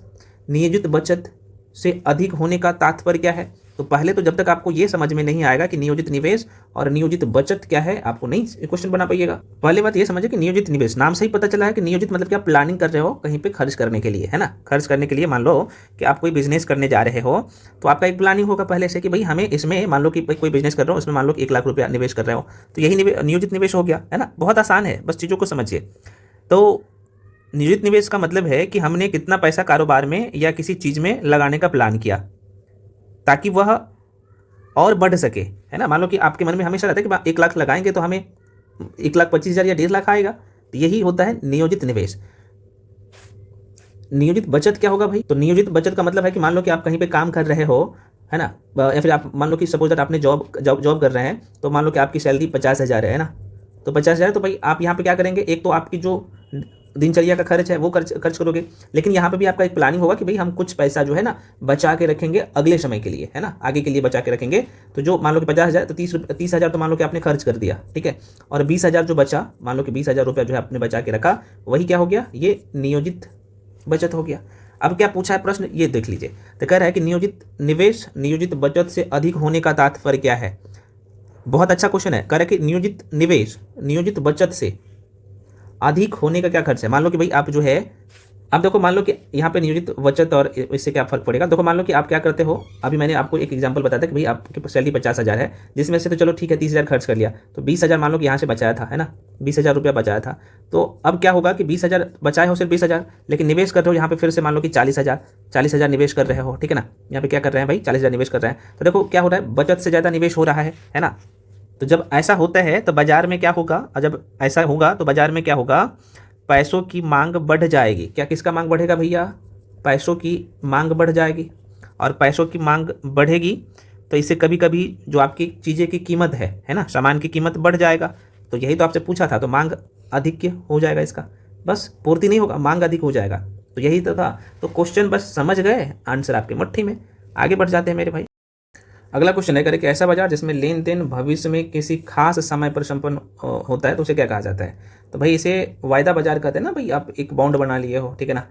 S1: नियोजित बचत से अधिक होने का तात्पर्य क्या है। तो पहले तो जब तक आपको ये समझ में नहीं आएगा कि नियोजित निवेश और नियोजित बचत क्या है, आपको नहीं क्वेश्चन बना पाइएगा। पहले बात ये समझिए कि नियोजित निवेश, नाम से ही पता चला है कि नियोजित मतलब क्या, प्लानिंग कर रहे हो कहीं पे खर्च करने के लिए, है ना। खर्च करने के लिए, मान लो कि आप कोई बिजनेस करने जा रहे हो, तो आपका एक प्लानिंग होगा पहले से कि भाई हमें इसमें, मान लो कि कोई बिजनेस कर रहा हूँ, इसमें मान लो कि 1 लाख रुपया निवेश कर रहे हो, तो यही नियोजित निवेश हो गया, है ना। बहुत आसान है, बस चीज़ों को समझिए। तो नियोजित निवेश का मतलब है कि हमने कितना पैसा कारोबार में या किसी चीज़ में लगाने का प्लान किया ताकि वह और बढ़ सके, है ना। मान लो कि आपके मन में हमेशा रहता है कि 1 लाख लगाएंगे तो हमें 1,25,000 या 1.5 लाख आएगा, तो यही होता है नियोजित निवेश। नियोजित बचत क्या होगा भाई, तो नियोजित बचत का मतलब है कि मान लो कि आप कहीं पे काम कर रहे हो, है ना, या फिर आप मान लो कि सपोज दैट आपने जॉब कर रहे हैं, तो मान लो कि आपकी सैलरी 50,000 है ना, तो 50,000, तो भाई आप यहाँ पे क्या करेंगे, एक तो आपकी जो दिनचर्या का खर्च है वो खर्च करोगे। लेकिन यहाँ पे भी आपका एक प्लानिंग होगा कि भाई हम कुछ पैसा जो है ना बचा के रखेंगे अगले समय के लिए, है ना, आगे के लिए बचा के रखेंगे। तो जो मान लो कि 50,000 तो 30,000 तो मान लो कि आपने खर्च कर दिया, ठीक है, और 20,000 जो बचा, मान लो कि 20,000 रुपया जो है आपने बचा के रखा, वही क्या हो गया, ये नियोजित बचत हो गया। अब क्या पूछा है प्रश्न, ये देख लीजिए। तो कह रहा है कि नियोजित निवेश नियोजित बचत से अधिक होने का तात्पर्य क्या है। बहुत अच्छा क्वेश्चन है। कह रहा है कि नियोजित निवेश नियोजित बचत से अधिक होने का क्या खर्च है। मान लो कि भाई आप जो है, अब देखो मान लो कि यहाँ पे नियोजित बचत और इससे क्या फर्क पड़ेगा। देखो मान लो कि आप क्या करते हो, अभी मैंने आपको एक एग्जांपल बताया था कि भाई आपकी सैलरी 50,000 है, जिसमें से तो चलो ठीक है 30,000 खर्च कर लिया, तो 20,000 मान लो कि यहाँ से बचाया था, है ना, 20,000 रुपया बचाया था। तो अब क्या होगा कि 20,000 बचाए हो, सिर्फ 20,000, लेकिन निवेश कर रहे हो यहाँ पे फिर से मान लो कि 40,000 निवेश कर रहे हो, ठीक है ना। यहाँ पे क्या कर रहे हैं भाई, 40,000 निवेश कर रहे हैं। तो देखो क्या हो रहा है, बचत से ज़्यादा निवेश हो रहा है ना। तो जब ऐसा होता है तो बाजार में क्या होगा, और जब ऐसा होगा तो बाजार में क्या होगा, पैसों की मांग बढ़ जाएगी। क्या, किसका मांग बढ़ेगा भैया, पैसों की मांग बढ़ जाएगी। और पैसों की मांग बढ़ेगी तो इससे कभी कभी जो आपकी चीज़ें की कीमत है ना, सामान की कीमत बढ़ जाएगा। तो यही तो आपसे पूछा था, तो मांग अधिक हो जाएगा इसका, बस पूर्ति नहीं होगा, मांग अधिक हो जाएगा। तो यही तो था। तो क्वेश्चन बस समझ गए, आंसर आपकी मुट्ठी में। आगे बढ़ जाते हैं मेरे भाई। अगला क्वेश्चन है, कि ऐसा बाजार जिसमें लेन देन भविष्य में किसी खास समय पर संपन्न होता है तो उसे क्या कहा जाता है। तो भाई इसे वायदा बाजार कहते हैं ना। भाई आप एक बॉन्ड बना लिए हो, ठीक है ना,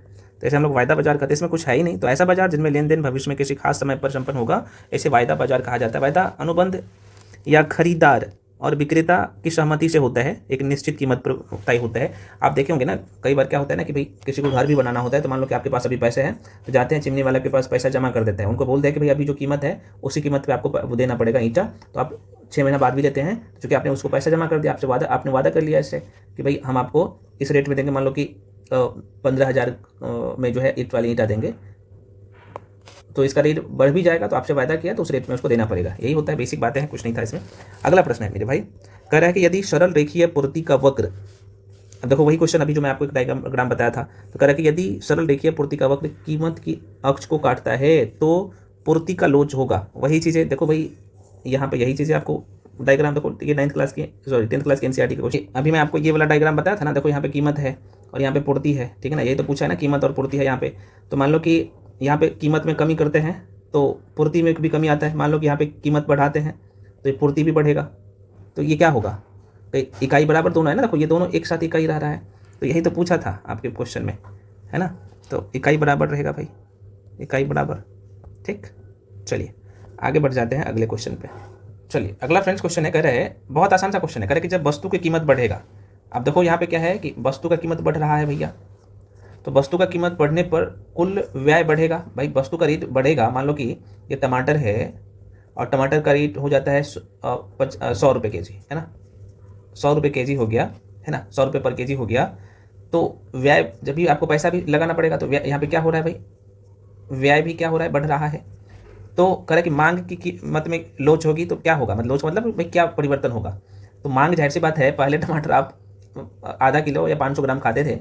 S1: तो ऐसे हम लोग वायदा बाजार कहते हैं, इसमें कुछ है ही नहीं। तो ऐसा बाजार जिसमें लेन देन भविष्य में किसी खास समय पर संपन्न होगा, इसे वायदा बाजार कहा जाता है। वायदा अनुबंध या खरीदार और विक्रेता की सहमति से होता है, एक निश्चित कीमत पर तय होता है। आप देखे होंगे ना, कई बार क्या होता है ना कि भाई किसी को घर भी बनाना होता है, तो मान लो कि आपके पास अभी पैसे हैं, तो जाते हैं चिमनी वाले के पास, पैसा जमा कर देते हैं, उनको बोलते हैं कि भाई अभी जो कीमत है उसी कीमत पे आपको वो देना पड़ेगा ईंटा। तो आप 6 महीना बाद भी लेते हैं, क्योंकि आपने उसको पैसा जमा कर दिया, आपने वादा कर लिया इससे कि भाई हम आपको इस रेट में देंगे। मान लो कि 15,000 में जो है ईंट वाली ईंटा देंगे, तो इसका रेट बढ़ भी जाएगा, तो आपसे वायदा किया तो उस रेट में उसको देना पड़ेगा। यही होता है, बेसिक बातें हैं, कुछ नहीं था इसमें। अगला प्रश्न है मेरे भाई, कह रहा है कि यदि सरल रेखीय पूर्ति का वक्र, अब देखो वही क्वेश्चन अभी जो मैं आपको एक डायग्राम बताया था। तो कह रहा है कि यदि सरल रेखीय पूर्ति का वक्र कीमत की अक्ष को काटता है तो पूर्ति का लोच होगा। वही चीज़ें देखो भाई, यहाँ पे यही चीज़ें आपको डायग्राम देखो, ये 10th क्लास की एनसीईआरटी का क्वेश्चन। अभी मैं आपको ये वाला डायग्राम बताया था ना, देखो यहाँ पे कीमत है और यहाँ पे पूर्ति है, ठीक है ना। यही तो पूछा है ना, कीमत और पूर्ति है यहाँ पे। तो मान लो कि यहाँ पे कीमत में कमी करते हैं तो पूर्ति में भी कमी आता है। मान लो कि यहाँ पे कीमत बढ़ाते हैं तो ये पूर्ति भी बढ़ेगा। तो ये क्या होगा, तो इकाई बराबर दोनों है ना, देखो ये दोनों एक साथ इकाई रह रहा है। तो यही तो पूछा था आपके क्वेश्चन में, है ना। तो इकाई बराबर रहेगा भाई, इकाई बराबर, ठीक। चलिए आगे बढ़ जाते हैं अगले क्वेश्चन पे। चलिए अगला फ्रेंड्स क्वेश्चन है, कह रहे हैं बहुत आसान सा क्वेश्चन है, कह रहे कि जब वस्तु की कीमत बढ़ेगा। अब देखो यहाँ पे क्या है कि वस्तु का कीमत बढ़ रहा है भैया, तो वस्तु का कीमत बढ़ने पर कुल व्यय बढ़ेगा। भाई वस्तु का रेट बढ़ेगा, मान लो कि ये टमाटर है और टमाटर का रेट हो जाता है 100 रुपये के जी, है ना, 100 रुपये के जी हो गया, है ना, 100 रुपये पर के जी हो गया। तो व्यय, जब भी आपको पैसा भी लगाना पड़ेगा, तो व्यय यहाँ पे क्या हो रहा है भाई, व्यय भी क्या हो रहा है, बढ़ रहा है। तो कह रहा कि मांग की कीमत में लोच होगी, तो क्या होगा, मतलब लोच मतलब भाई क्या परिवर्तन होगा। तो मांग जाहिर सी बात है, पहले टमाटर आप आधा किलो या 500 ग्राम खाते थे,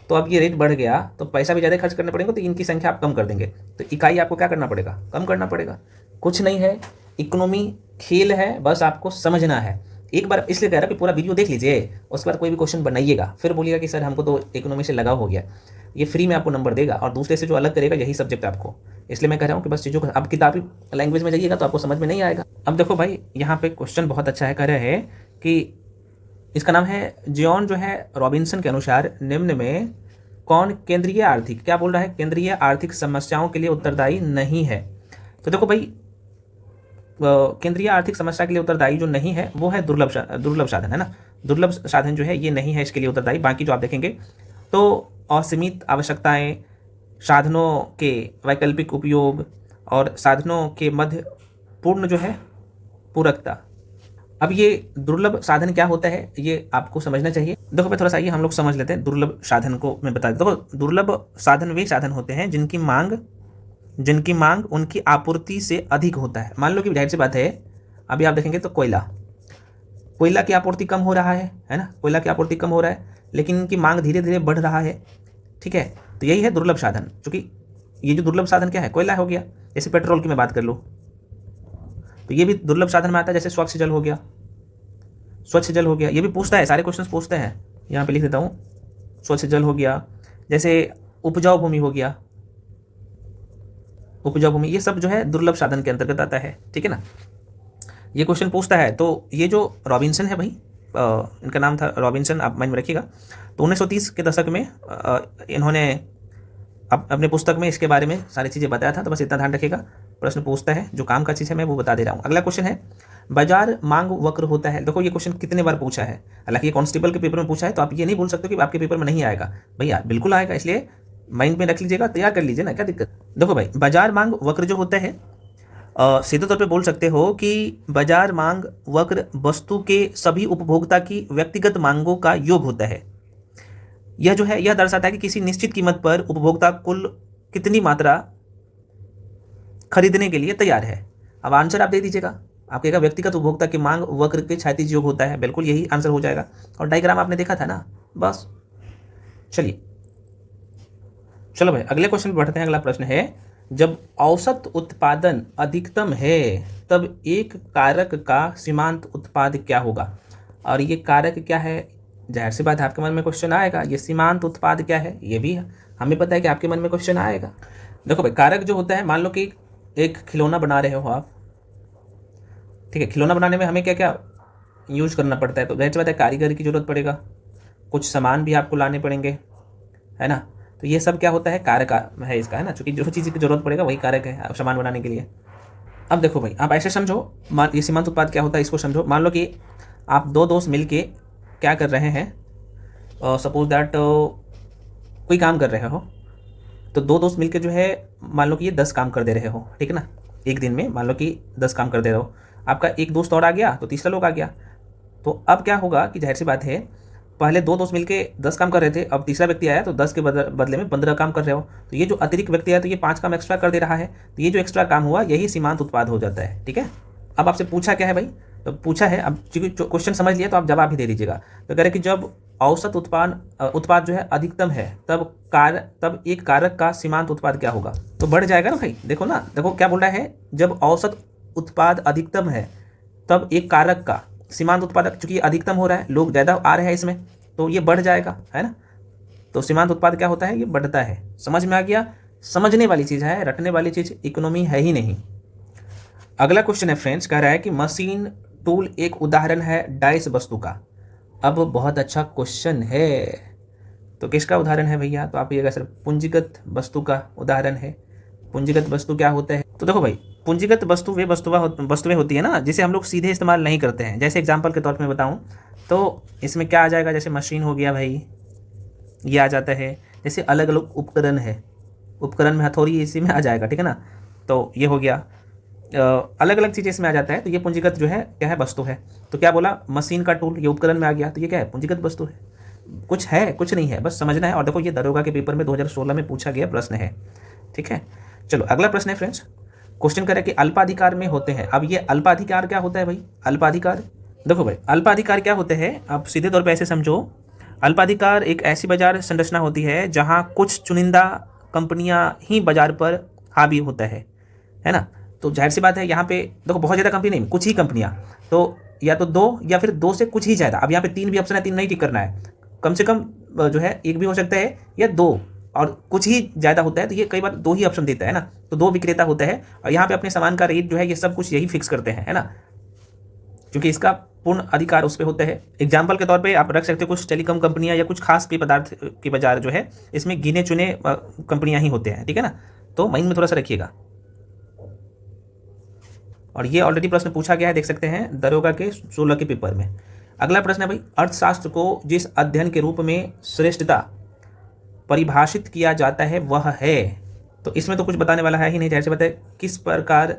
S1: तो अब ये रेट बढ़ गया तो पैसा भी ज़्यादा खर्च करने पड़ेंगे, तो इनकी संख्या आप कम कर देंगे। तो इकाई आपको क्या करना पड़ेगा, कम करना पड़ेगा। कुछ नहीं है, इकोनॉमी खेल है, बस आपको समझना है। एक बार इसलिए कह रहा कि पूरा वीडियो देख लीजिए, उसके बाद कोई भी क्वेश्चन बनाइएगा, फिर बोलिएगा कि सर हमको तो इकोनॉमी से लगाव हो गया। ये फ्री में आपको नंबर देगा और दूसरे से जो अलग करेगा यही सब्जेक्ट आपको। इसलिए मैं कह रहा हूँ कि बस चीज़ों को, अब किताबी लैंग्वेज में जाइएगा तो आपको समझ में नहीं आएगा। अब देखो भाई यहाँ पे क्वेश्चन बहुत अच्छा है, कह रहे हैं कि इसका नाम है जॉन जो है रॉबिन्सन के अनुसार निम्न में कौन केंद्रीय आर्थिक, क्या बोल रहा है, केंद्रीय आर्थिक समस्याओं के लिए उत्तरदायी नहीं है। तो देखो भाई केंद्रीय आर्थिक समस्या के लिए उत्तरदायी जो नहीं है वो है दुर्लभ साधन, है ना। दुर्लभ साधन जो है ये नहीं है इसके लिए उत्तरदायी। बाकी जो आप देखेंगे तो असीमित आवश्यकताएं, साधनों के वैकल्पिक उपयोग और साधनों के मध्य पूर्ण जो है पूरकता। अब ये दुर्लभ साधन क्या होता है ये आपको समझना चाहिए। देखो भाई थोड़ा सा ये हम लोग समझ लेते हैं दुर्लभ साधन को, मैं बता देता हूँ। देखो दुर्लभ साधन वे साधन होते हैं जिनकी मांग उनकी आपूर्ति से अधिक होता है। मान लो कि जाहिर सी बात है, अभी आप देखेंगे तो कोयला की आपूर्ति कम हो रहा है ना, कोयला की आपूर्ति कम हो रहा है, लेकिन इनकी मांग धीरे धीरे बढ़ रहा है, ठीक है। तो यही है दुर्लभ साधन। क्योंकि ये जो दुर्लभ साधन क्या है, कोयला हो गया। जैसे पेट्रोल की मैं बात कर लूँ तो ये भी दुर्लभ साधन में आता है। जैसे स्वच्छ जल हो गया, ये भी पूछता है, सारे क्वेश्चन पूछते हैं। यहाँ पे लिख देता हूँ, स्वच्छ जल हो गया, जैसे उपजाऊ भूमि हो गया, उपजाऊ भूमि, ये सब जो है दुर्लभ साधन के अंतर्गत आता है, ठीक है ना। ये क्वेश्चन पूछता है। तो ये जो रॉबिन्सन है भाई, इनका नाम था रॉबिन्सन, आप माइंड में रखिएगा। तो 1930 के दशक में इन्होंने अपने पुस्तक में इसके बारे में सारी चीज़ें बताया था। तो बस इतना ध्यान रखिएगा, प्रश्न पूछता है, जो काम का चीज़ है मैं वो बता दे रहा हूँ। अगला क्वेश्चन है, बाजार मांग वक्र होता है। देखो ये क्वेश्चन कितने बार पूछा है, हालांकि ये कांस्टेबल के पेपर में पूछा है, तो आप ये नहीं बोल सकते कि आपके पेपर में नहीं आएगा। भैया बिल्कुल आएगा, इसलिए माइंड में रख लीजिएगा, तैयार कर लीजिए ना, क्या दिक्कत। देखो भाई, बाजार मांग वक्र जो होता है, सीधे तौर पे बोल सकते हो कि बाजार मांग वक्र वस्तु के सभी उपभोक्ता की व्यक्तिगत मांगों का योग होता है। यह जो है, यह दर्शाता है कि किसी निश्चित कीमत पर उपभोक्ता कुल कितनी मात्रा खरीदने के लिए तैयार है। अब आंसर आप दे दीजिएगा, आप कहेगा व्यक्तिगत उपभोक्ता की मांग वक्र के क्षैतिज योग होता है, बिल्कुल यही आंसर हो जाएगा। और डायग्राम आपने देखा था ना, बस। चलिए चलो भाई अगले क्वेश्चन पे बढ़ते हैं। अगला प्रश्न है, जब औसत उत्पादन अधिकतम है तब एक कारक का सीमांत उत्पाद क्या होगा। और ये कारक क्या है, जाहिर सी बात है आपके मन में क्वेश्चन आएगा, ये सीमांत उत्पाद क्या है, ये भी हमें पता है कि आपके मन में क्वेश्चन आएगा। देखो भाई, कारक जो होता है, मान लो कि एक खिलौना बना रहे हो आप, ठीक है। खिलौना बनाने में हमें क्या क्या यूज करना पड़ता है, तो जाहिर सी बात है कारीगर की जरूरत पड़ेगा, कुछ सामान भी आपको लाने पड़ेंगे, है ना। तो ये सब क्या होता है, कारक है इसका, है ना, चूंकि जो चीज़ की जरूरत पड़ेगा वही कारक है सामान बनाने के लिए। अब देखो भाई, आप ऐसे समझो, ये सीमांत उत्पाद क्या होता है इसको समझो। मान लो कि आप दो दोस्त मिलके क्या कर रहे हैं, सपोज दैट कोई काम कर रहे हो, तो दो दोस्त मिलके जो है, मान लो कि ये 10 काम कर दे रहे हो, ठीक है ना। एक दिन में मान लो कि 10 काम कर दे रहे हो, आपका एक दोस्त और आ गया तो तीसरा लोग आ गया। तो अब क्या होगा कि जाहिर सी बात है, पहले दो दोस्त मिलके 10 काम कर रहे थे, अब तीसरा व्यक्ति आया तो 10 के बदले में 15 काम कर रहे हो। तो ये जो अतिरिक्त व्यक्ति है, तो ये 5 काम एक्स्ट्रा कर दे रहा है, तो ये जो एक्स्ट्रा काम हुआ यही सीमांत उत्पाद हो जाता है, ठीक है। अब आपसे पूछा क्या है भाई, तो पूछा है, अब चूंकि क्वेश्चन समझ लिया तो आप जवाब ही दे दीजिएगा। तो कह रहे कि जब औसत उत्पाद जो है अधिकतम है, तब एक कारक का सीमांत उत्पाद क्या होगा। तो बढ़ जाएगा ना भाई, देखो ना, देखो क्या बोल रहा है, जब औसत उत्पाद अधिकतम है तब एक कारक का सीमांत उत्पादक, चूंकि अधिकतम हो रहा है, लोग ज़्यादा आ रहे हैं इसमें, तो ये बढ़ जाएगा, है ना। तो सीमांत उत्पाद क्या होता है, ये बढ़ता है। समझ में आ गया, समझने वाली चीज़ है, रटने वाली चीज़ इकोनॉमी है ही नहीं। अगला क्वेश्चन है फ्रेंड्स, कह रहा है कि मशीन टूल एक उदाहरण है डाइस वस्तु का। अब बहुत अच्छा क्वेश्चन है, तो किसका उदाहरण है भैया, तो आप ये सर पूंजीगत वस्तु का उदाहरण है। पूंजीगत वस्तु क्या होता है, तो देखो भाई, पूंजीगत वस्तु वे वस्तुएं होती है ना जिसे हम लोग सीधे इस्तेमाल नहीं करते हैं। जैसे एग्जांपल के तौर पे मैं बताऊं तो इसमें क्या आ जाएगा, जैसे मशीन हो गया भाई, ये आ जाता है। जैसे अलग अलग उपकरण है, उपकरण में हथौड़ी इसी में आ जाएगा, ठीक है ना। तो ये हो गया, अलग अलग चीज़ें इसमें आ जाता है, तो ये पूंजीगत जो है क्या है, वस्तु है। तो क्या बोला, मशीन का टूल, ये उपकरण में आ गया, तो ये क्या है, पूंजीगत वस्तु है। कुछ है कुछ नहीं है, बस समझना है। और देखो ये दरोगा के पेपर में 2016 में पूछा गया प्रश्न है, ठीक है। चलो अगला प्रश्न है फ्रेंड्स, क्वेश्चन करें कि अल्पाधिकार में होते हैं। अब ये अल्पाधिकार क्या होता है भाई, अल्पाधिकार, देखो भाई अल्पाधिकार क्या होते हैं, आप सीधे तौर पे ऐसे समझो। अल्पाधिकार एक ऐसी बाजार संरचना होती है जहां कुछ चुनिंदा कंपनियां ही बाजार पर हावी होता है ना। तो जाहिर सी बात है, यहाँ पे देखो बहुत ज़्यादा कंपनी नहीं, कुछ ही कंपनियां, तो या तो दो या फिर दो से कुछ ही ज़्यादा। अब यहाँ पे 3 भी ऑप्शन है, 3 नहीं टिक करना है, कम से कम जो है एक भी हो सकता है या दो, और कुछ ही ज़्यादा होता है तो ये कई बार 2 ही ऑप्शन देता है ना। तो 2 विक्रेता होता है, और यहाँ पे अपने सामान का रेट जो है ये सब कुछ यही फिक्स करते हैं, है ना, क्योंकि इसका पूर्ण अधिकार उस पर होता है। एग्जाम्पल के तौर पे आप रख सकते हो कुछ टेलीकॉम कंपनियां या कुछ खास पेय पदार्थ के बाजार जो है, इसमें गिने चुने कंपनियां ही होते हैं, ठीक है ना। तो माइंड में थोड़ा सा रखिएगा। और ये ऑलरेडी प्रश्न पूछा गया है, देख सकते हैं दरोगा के 16 के पेपर में। अगला प्रश्न है भाई, अर्थशास्त्र को जिस अध्ययन के रूप में श्रेष्ठता परिभाषित किया जाता है वह है, तो इसमें तो कुछ बताने वाला है ही नहीं, जैसे बताए किस प्रकार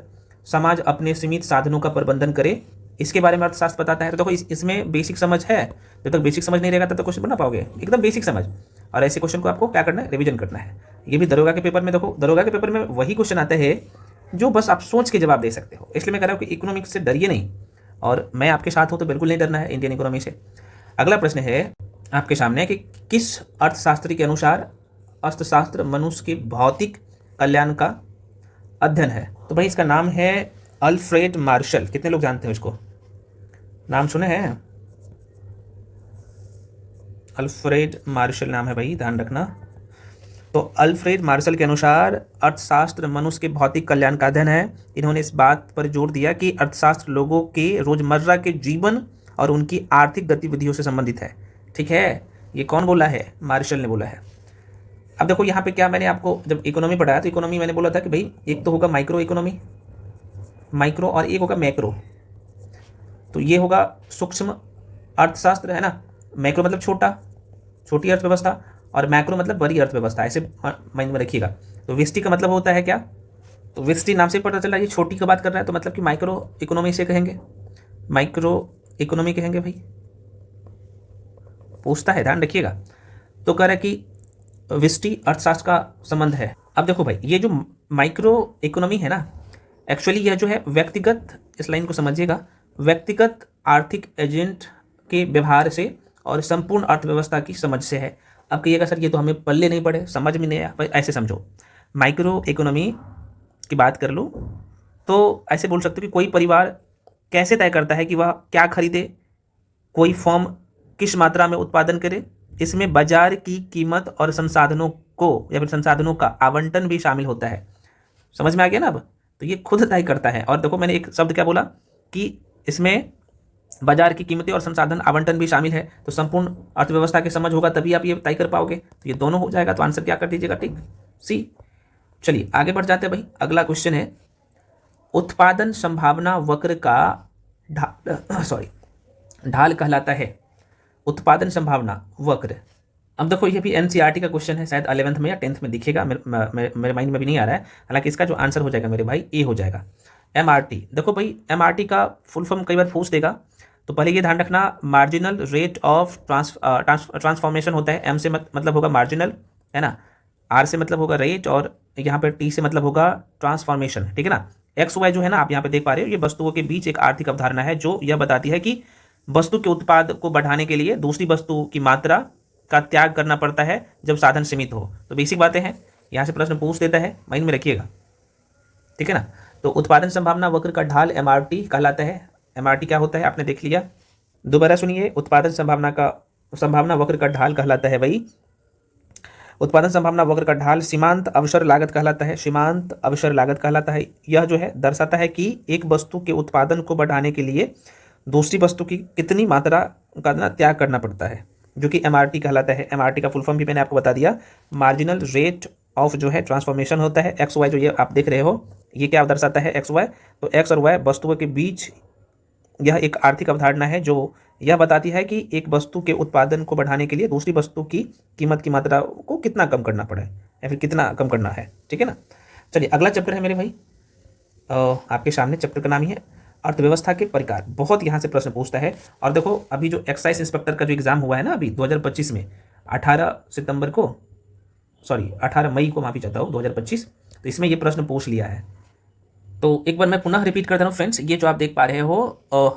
S1: समाज अपने सीमित साधनों का प्रबंधन करे, इसके बारे में अर्थशास्त्र बताता है। तो देखो इसमें बेसिक समझ है, जब तक बेसिक समझ नहीं रहेगा तब तक क्वेश्चन बना पाओगे, एकदम बेसिक समझ। और ऐसे क्वेश्चन को आपको क्या करना है, रिवीजन करना है। ये भी दरोगा के पेपर में, देखो दरोगा के पेपर में वही क्वेश्चन आता है जो बस आप सोच के जवाब दे सकते हो। इसलिए मैं कह रहा हूँ कि इकोनॉमिक्स से डरिए नहीं, और मैं आपके साथ हूँ तो बिल्कुल नहीं डरना है इंडियन इकोनॉमी से। अगला प्रश्न है आपके सामने कि किस अर्थशास्त्री के अनुसार अर्थशास्त्र मनुष्य के भौतिक कल्याण का अध्ययन है। तो भाई इसका नाम है अल्फ्रेड मार्शल। कितने लोग जानते हैं इसको, नाम सुने हैं, अल्फ्रेड मार्शल नाम है भाई, ध्यान रखना। तो अल्फ्रेड मार्शल के अनुसार अर्थशास्त्र मनुष्य के भौतिक कल्याण का अध्ययन है। इन्होंने इस बात पर जोर दिया कि अर्थशास्त्र लोगों के रोजमर्रा के जीवन और उनकी आर्थिक गतिविधियों से संबंधित है। ठीक है, ये कौन बोला है? मार्शल ने बोला है। अब देखो यहाँ पे क्या, मैंने आपको जब इकोनॉमी पढ़ाया तो इकोनॉमी मैंने बोला था कि भाई एक तो होगा माइक्रो इकोनॉमी, माइक्रो, और एक होगा मैक्रो। तो ये होगा सूक्ष्म अर्थशास्त्र, है ना। मैक्रो मतलब छोटा, छोटी अर्थव्यवस्था, और मैक्रो मतलब बड़ी अर्थव्यवस्था, ऐसे माइंड में रखिएगा। तो विस्टी का मतलब होता है क्या? तो विस्टी नाम से पता चला ये छोटी की बात कर रहा है, तो मतलब कि माइक्रो इकोनॉमी से कहेंगे, माइक्रो इकोनॉमी कहेंगे भाई। पूछता है, ध्यान रखिएगा। तो कह रहा है कि विस्टी अर्थशास्त्र का संबंध है। अब देखो भाई, ये जो माइक्रो इकोनॉमी है ना, एक्चुअली यह जो है व्यक्तिगत, इस लाइन को समझिएगा, व्यक्तिगत आर्थिक एजेंट के व्यवहार से और संपूर्ण अर्थव्यवस्था की समझ से है। अब कहिएगा सर ये तो हमें पल्ले नहीं पड़े, समझ में नहीं आया। भाई ऐसे समझो, माइक्रो इकोनॉमी की बात कर लो तो ऐसे बोल सकते हो कि कोई परिवार कैसे तय करता है कि वह क्या खरीदे, कोई फर्म किस मात्रा में उत्पादन करे, इसमें बाजार की कीमत और संसाधनों को या फिर संसाधनों का आवंटन भी शामिल होता है। समझ में आ गया ना? अब तो ये खुद तय करता है। और देखो मैंने एक शब्द क्या बोला कि इसमें बाजार की कीमतें और संसाधन आवंटन भी शामिल है। तो संपूर्ण अर्थव्यवस्था की समझ होगा तभी आप ये तय कर पाओगे। तो ये दोनों हो जाएगा, तो आंसर क्या कर दीजिएगा? ठीक, सी। चलिए आगे बढ़ जाते हैं भाई। अगला क्वेश्चन है, उत्पादन संभावना वक्र का ढाल कहलाता है। उत्पादन संभावना वक्र। अब देखो ये भी एनसीईआरटी का क्वेश्चन है, शायद 11th में या 10th में दिखेगा, मेरे माइंड में भी नहीं आ रहा है। हालांकि इसका जो आंसर हो जाएगा मेरे भाई ए हो जाएगा, एमआरटी। देखो भाई एमआरटी का फुल फॉर्म कई बार पूछ देगा, तो पहले ये ध्यान रखना, मार्जिनल रेट ऑफ ट्रांसफॉर्मेशन होता है। एम से मतलब होगा मार्जिनल, है ना। आर से मतलब होगा रेट, और यहाँ पर टी से मतलब होगा ट्रांसफॉर्मेशन, ठीक है ना। एक्स वाई जो है ना, आप यहाँ पे देख पा रहे हो, ये वस्तुओं के बीच एक आर्थिक अवधारणा है जो यह बताती है कि वस्तु के उत्पाद को बढ़ाने के लिए दूसरी वस्तु की मात्रा का त्याग करना पड़ता है जब साधन सीमित हो। तो बेसिक बातें हैं, यहाँ से प्रश्न पूछ देता है, माइंड में रखिएगा, ठीक है ना। तो उत्पादन संभावना वक्र का ढाल एमआरटी कहलाता है। एमआरटी क्या होता है आपने देख लिया, दोबारा सुनिए। उत्पादन संभावना वक्र का ढाल कहलाता है भाई, उत्पादन संभावना वक्र का ढाल सीमांत अवसर लागत कहलाता है। सीमांत अवसर लागत कहलाता है। यह जो है दर्शाता है कि एक वस्तु के उत्पादन को बढ़ाने के लिए दूसरी वस्तु की कितनी मात्रा का त्याग करना पड़ता है, जो कि एमआरटी कहलाता है। एमआरटी का फुल फॉर्म भी मैंने आपको बता दिया, मार्जिनल रेट ऑफ जो है ट्रांसफॉर्मेशन होता है। एक्स वाई जो ये आप देख रहे हो, ये क्या दर्शाता है? X Y. तो एक्स और वाई वस्तुओं के बीच यह एक आर्थिक अवधारणा है जो यह बताती है कि एक वस्तु के उत्पादन को बढ़ाने के लिए दूसरी वस्तु की कीमत की मात्रा को कितना कम करना पड़े या फिर कितना कम करना है, ठीक है ना। चलिए अगला चैप्टर है मेरे भाई, आपके सामने चैप्टर का नाम ही है अर्थव्यवस्था के प्रकार। बहुत यहाँ से प्रश्न पूछता है। और देखो अभी जो एक्साइज इंस्पेक्टर का जो एग्जाम हुआ है ना अभी 2025 में, 18 मई को माफी चाहता हूँ 2025, तो इसमें ये प्रश्न पूछ लिया है। तो एक बार मैं पुनः रिपीट करता हूँ फ्रेंड्स, ये जो आप देख पा रहे हो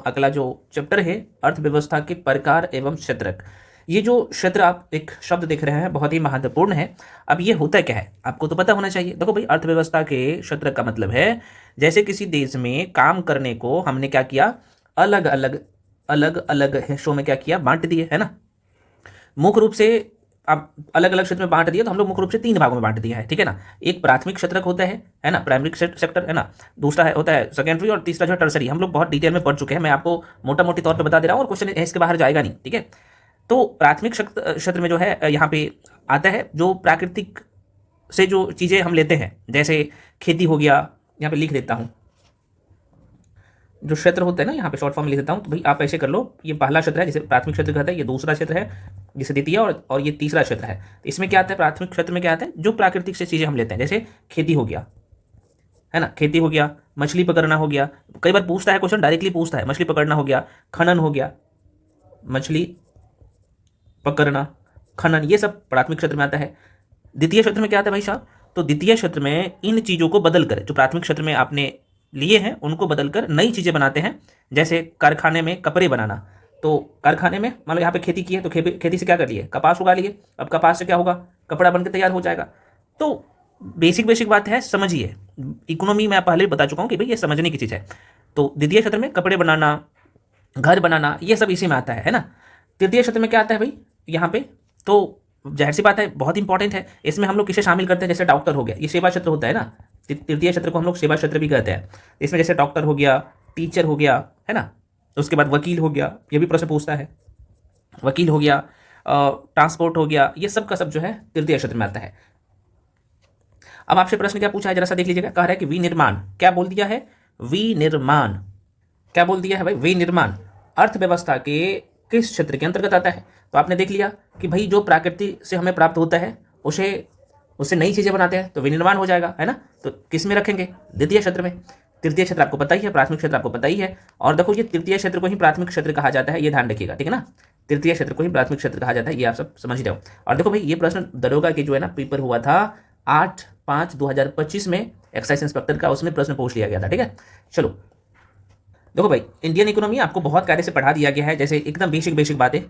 S1: अगला जो चैप्टर है अर्थव्यवस्था के प्रकार एवं क्षेत्रक। ये जो क्षेत्र आप एक शब्द देख रहे हैं बहुत ही महत्वपूर्ण है। अब ये होता क्या है आपको तो पता होना चाहिए। देखो भाई अर्थव्यवस्था के क्षेत्र का मतलब है जैसे किसी देश में काम करने को हमने क्या किया, अलग अलग हिस्सों में क्या किया, बांट दिए, है ना। मुख्य रूप से अब अलग अलग क्षेत्र में बांट दिया, तो हम लोग मुख्य रूप से 3 भागों में बांट दिया है, ठीक है ना। एक प्राथमिक क्षेत्रक होता है ना, प्राइमरी सेक्टर, है ना। दूसरा होता है सेकेंडरी, और तीसरा जो है टर्सरी। हम लोग बहुत डिटेल में पढ़ चुके हैं, मैं आपको मोटा मोटी तौर पे बता दे रहा हूँ, और क्वेश्चन इसके बाहर जाएगा नहीं, ठीक है। तो प्राथमिक क्षेत्र में जो है यहाँ पे आता है जो प्राकृतिक से जो चीज़ें हम लेते हैं, जैसे खेती हो गया, यहाँ पे लिख देता हूँ जो क्षेत्र होता है ना, यहाँ पे शॉर्ट फॉर्म लिख देता हूँ। तो भाई आप ऐसे कर लो, ये पहला क्षेत्र है जिसे प्राथमिक क्षेत्र कहता है, ये दूसरा क्षेत्र है जिसे द्वितीय, और ये तीसरा क्षेत्र है। तो इसमें क्या आता है, प्राथमिक क्षेत्र में क्या आता है, जो प्राकृतिक से चीज़ें हम लेते हैं, जैसे खेती हो गया, है ना, खेती हो गया, मछली पकड़ना हो गया। कई बार पूछता है क्वेश्चन, डायरेक्टली पूछता है, मछली पकड़ना हो गया, खनन हो गया, मछली पकड़ना, खनन, ये सब प्राथमिक क्षेत्र में आता है। द्वितीय क्षेत्र में क्या आता है भाई साहब, तो द्वितीय क्षेत्र में इन चीज़ों को बदल कर, जो प्राथमिक क्षेत्र में आपने लिए हैं उनको बदलकर नई चीज़ें बनाते हैं। जैसे कारखाने में कपड़े बनाना, तो कारखाने में मान लो यहाँ पे खेती की है, तो खेती से क्या कर लिए, कपास उगा लिए। अब कपास से क्या होगा, कपड़ा बनकर तैयार हो जाएगा। तो बेसिक बात है, समझिए। इकोनॉमी में पहले बता चुका हूँ कि भाई ये समझने की चीज़ है। तो द्वितीय क्षेत्र में कपड़े बनाना, घर बनाना, ये सब इसी में आता है ना। तृतीय क्षेत्र में क्या आता है भाई, यहाँ पे तो जाहिर सी बात है बहुत इंपॉर्टेंट है। इसमें हम लोग किसे शामिल करते हैं, जैसे डॉक्टर हो गया, ये सेवा क्षेत्र होता है ना, तृतीय क्षेत्र को हम लोग सेवा क्षेत्र भी कहते हैं। इसमें जैसे डॉक्टर हो गया, टीचर हो गया, है ना, उसके बाद वकील हो गया, ये भी प्रश्न पूछता है, वकील हो गया, ट्रांसपोर्ट हो गया, ये सब का सब जो है तृतीय क्षेत्र में आता है। अब आपसे प्रश्न क्या पूछा है, जरा सा देख लीजिएगा। कह रहा है कि विनिर्माण, क्या बोल दिया है, विनिर्माण, क्या बोल दिया है भाई, विनिर्माण अर्थव्यवस्था के किस क्षेत्र के अंतर्गत आता है। तो आपने देख लिया कि भाई जो प्रकृति से हमें प्राप्त होता है उसे उससे नई चीज़ें बनाते हैं तो विनिर्माण हो जाएगा, है ना। तो किस में रखेंगे, द्वितीय क्षेत्र में। तृतीय क्षेत्र आपको पता ही है, प्राथमिक क्षेत्र आपको पता ही है। और देखो ये तृतीय क्षेत्र को ही प्राथमिक क्षेत्र कहा जाता है, ये ध्यान रखिएगा, ठीक है ना। तृतीय क्षेत्र को ही प्राथमिक क्षेत्र कहा जाता है, ये आप सब समझ रहे हो। और देखो भाई ये प्रश्न दरोगा के जो है ना पेपर हुआ था 8/5/2025 में, एक्साइज इंस्पेक्टर का, उसमें प्रश्न पूछ लिया गया था, ठीक है। चलो देखो भाई इंडियन इकोनॉमी आपको बहुत कायदे से पढ़ा दिया गया है, जैसे एकदम बेसिक बातें।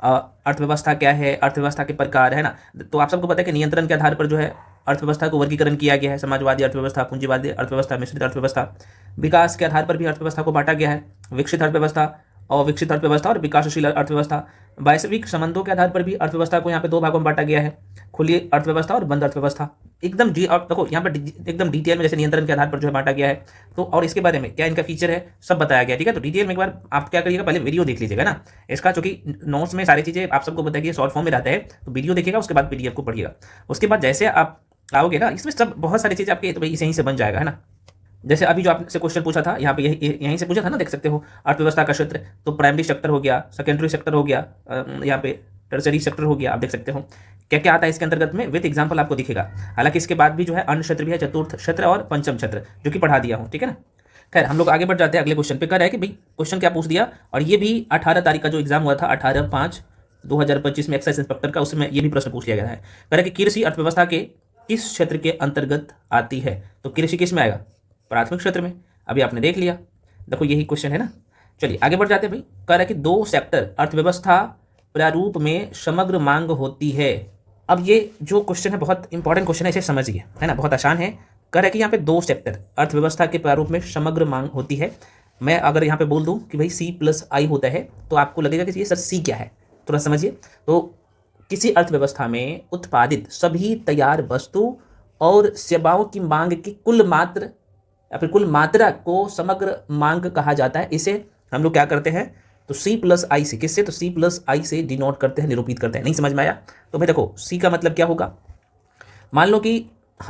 S1: अर्थव्यवस्था क्या है, अर्थव्यवस्था के प्रकार, है ना। तो आप सबको पता है कि नियंत्रण के आधार पर जो है अर्थव्यवस्था को वर्गीकरण किया गया है, समाजवादी अर्थव्यवस्था, पूंजीवादी अर्थव्यवस्था, मिश्रित अर्थव्यवस्था। विकास के आधार पर भी अर्थव्यवस्था को बांटा गया है, विकसित अर्थव्यवस्था, अविकसित अर्थव्यवस्था और विकासशील अर्थव्यवस्था। वैश्विक संबंधों के आधार पर भी अर्थव्यवस्था को यहाँ पे दो भागों में बांटा गया है, खुली अर्थव्यवस्था और बंद अर्थव्यवस्था। एकदम अब देखो यहाँ पर एकदम डिटेल में जैसे नियंत्रण के आधार पर जो है बांटा गया है। तो और इसके बारे में क्या इनका फीचर है सब बताया गया, ठीक है। तो डिटेल में एक बार आप क्या करिएगा, पहले वीडियो देख लीजिएगा ना इसका, चूंकि नोट्स में सारी चीज़ें आप सबको बताइए शॉर्ट फॉर्म में रहता है, तो वीडियो देखिएगा, उसके बाद पीडीएफ को पढ़िएगा। उसके बाद जैसे आप आओगे ना, इसमें सब बहुत सारी चीज़ें आपके तो भाई यहीं से बन जाएगा, है ना। जैसे अभी जो आपसे क्वेश्चन पूछा था यहाँ पे यहीं से पूछा था ना, देख सकते हो अर्थव्यवस्था का क्षेत्र। तो प्राइमरी सेक्टर हो गया, सेकेंडरी सेक्टर हो गया, यहाँ पे टर्सरी सेक्टर हो गया, आप देख सकते हो क्या क्या आता है इसके अंतर्गत में, विद एग्जाम्पल आपको दिखेगा। हालांकि इसके बाद भी जो है अन्य क्षेत्र भी है, चतुर्थ क्षेत्र और पंचम क्षेत्र, जो कि पढ़ा दिया हूँ, ठीक है ना। खैर हम लोग आगे बढ़ जाते हैं अगले क्वेश्चन पे। कह रहा है कि भाई क्वेश्चन क्या पूछ दिया, और ये भी 18 तारीख का जो एग्जाम हुआ था 18/5/2025 में एक्साइज इंस्पेक्टर का, उसमें ये भी प्रश्न पूछ लिया गया है। कह रहा है कि कृषि अर्थव्यवस्था के किस क्षेत्र के अंतर्गत आती है। तो कृषि किस में आएगा, प्राथमिक क्षेत्र में। अभी आपने देख लिया, देखो यही क्वेश्चन है ना। चलिए आगे बढ़ जाते हैं भाई। कह रहा है कि दो सेक्टर अर्थव्यवस्था प्रारूप में समग्र मांग होती है। अब ये जो क्वेश्चन है बहुत इंपॉर्टेंट क्वेश्चन है, इसे समझिए, है ना, बहुत आसान है। कह रहा है कि यहाँ पे दो सेक्टर अर्थव्यवस्था के प्रारूप में समग्र मांग होती है। मैं अगर यहाँ पे बोल दूँ कि भाई C+I होता है, तो आपको लगेगा कि ये सर C क्या है, थोड़ा समझिए। तो किसी अर्थव्यवस्था में उत्पादित सभी तैयार वस्तु और सेवाओं की मांग की कुल मात्रा या फिर कुल मात्रा को समग्र मांग कहा जाता है। इसे हम लोग क्या करते हैं, तो C+I से, किससे, तो C+I से डिनोट करते हैं, निरूपित करते हैं। नहीं समझ में आया तो भाई देखो C का मतलब क्या होगा, मान लो कि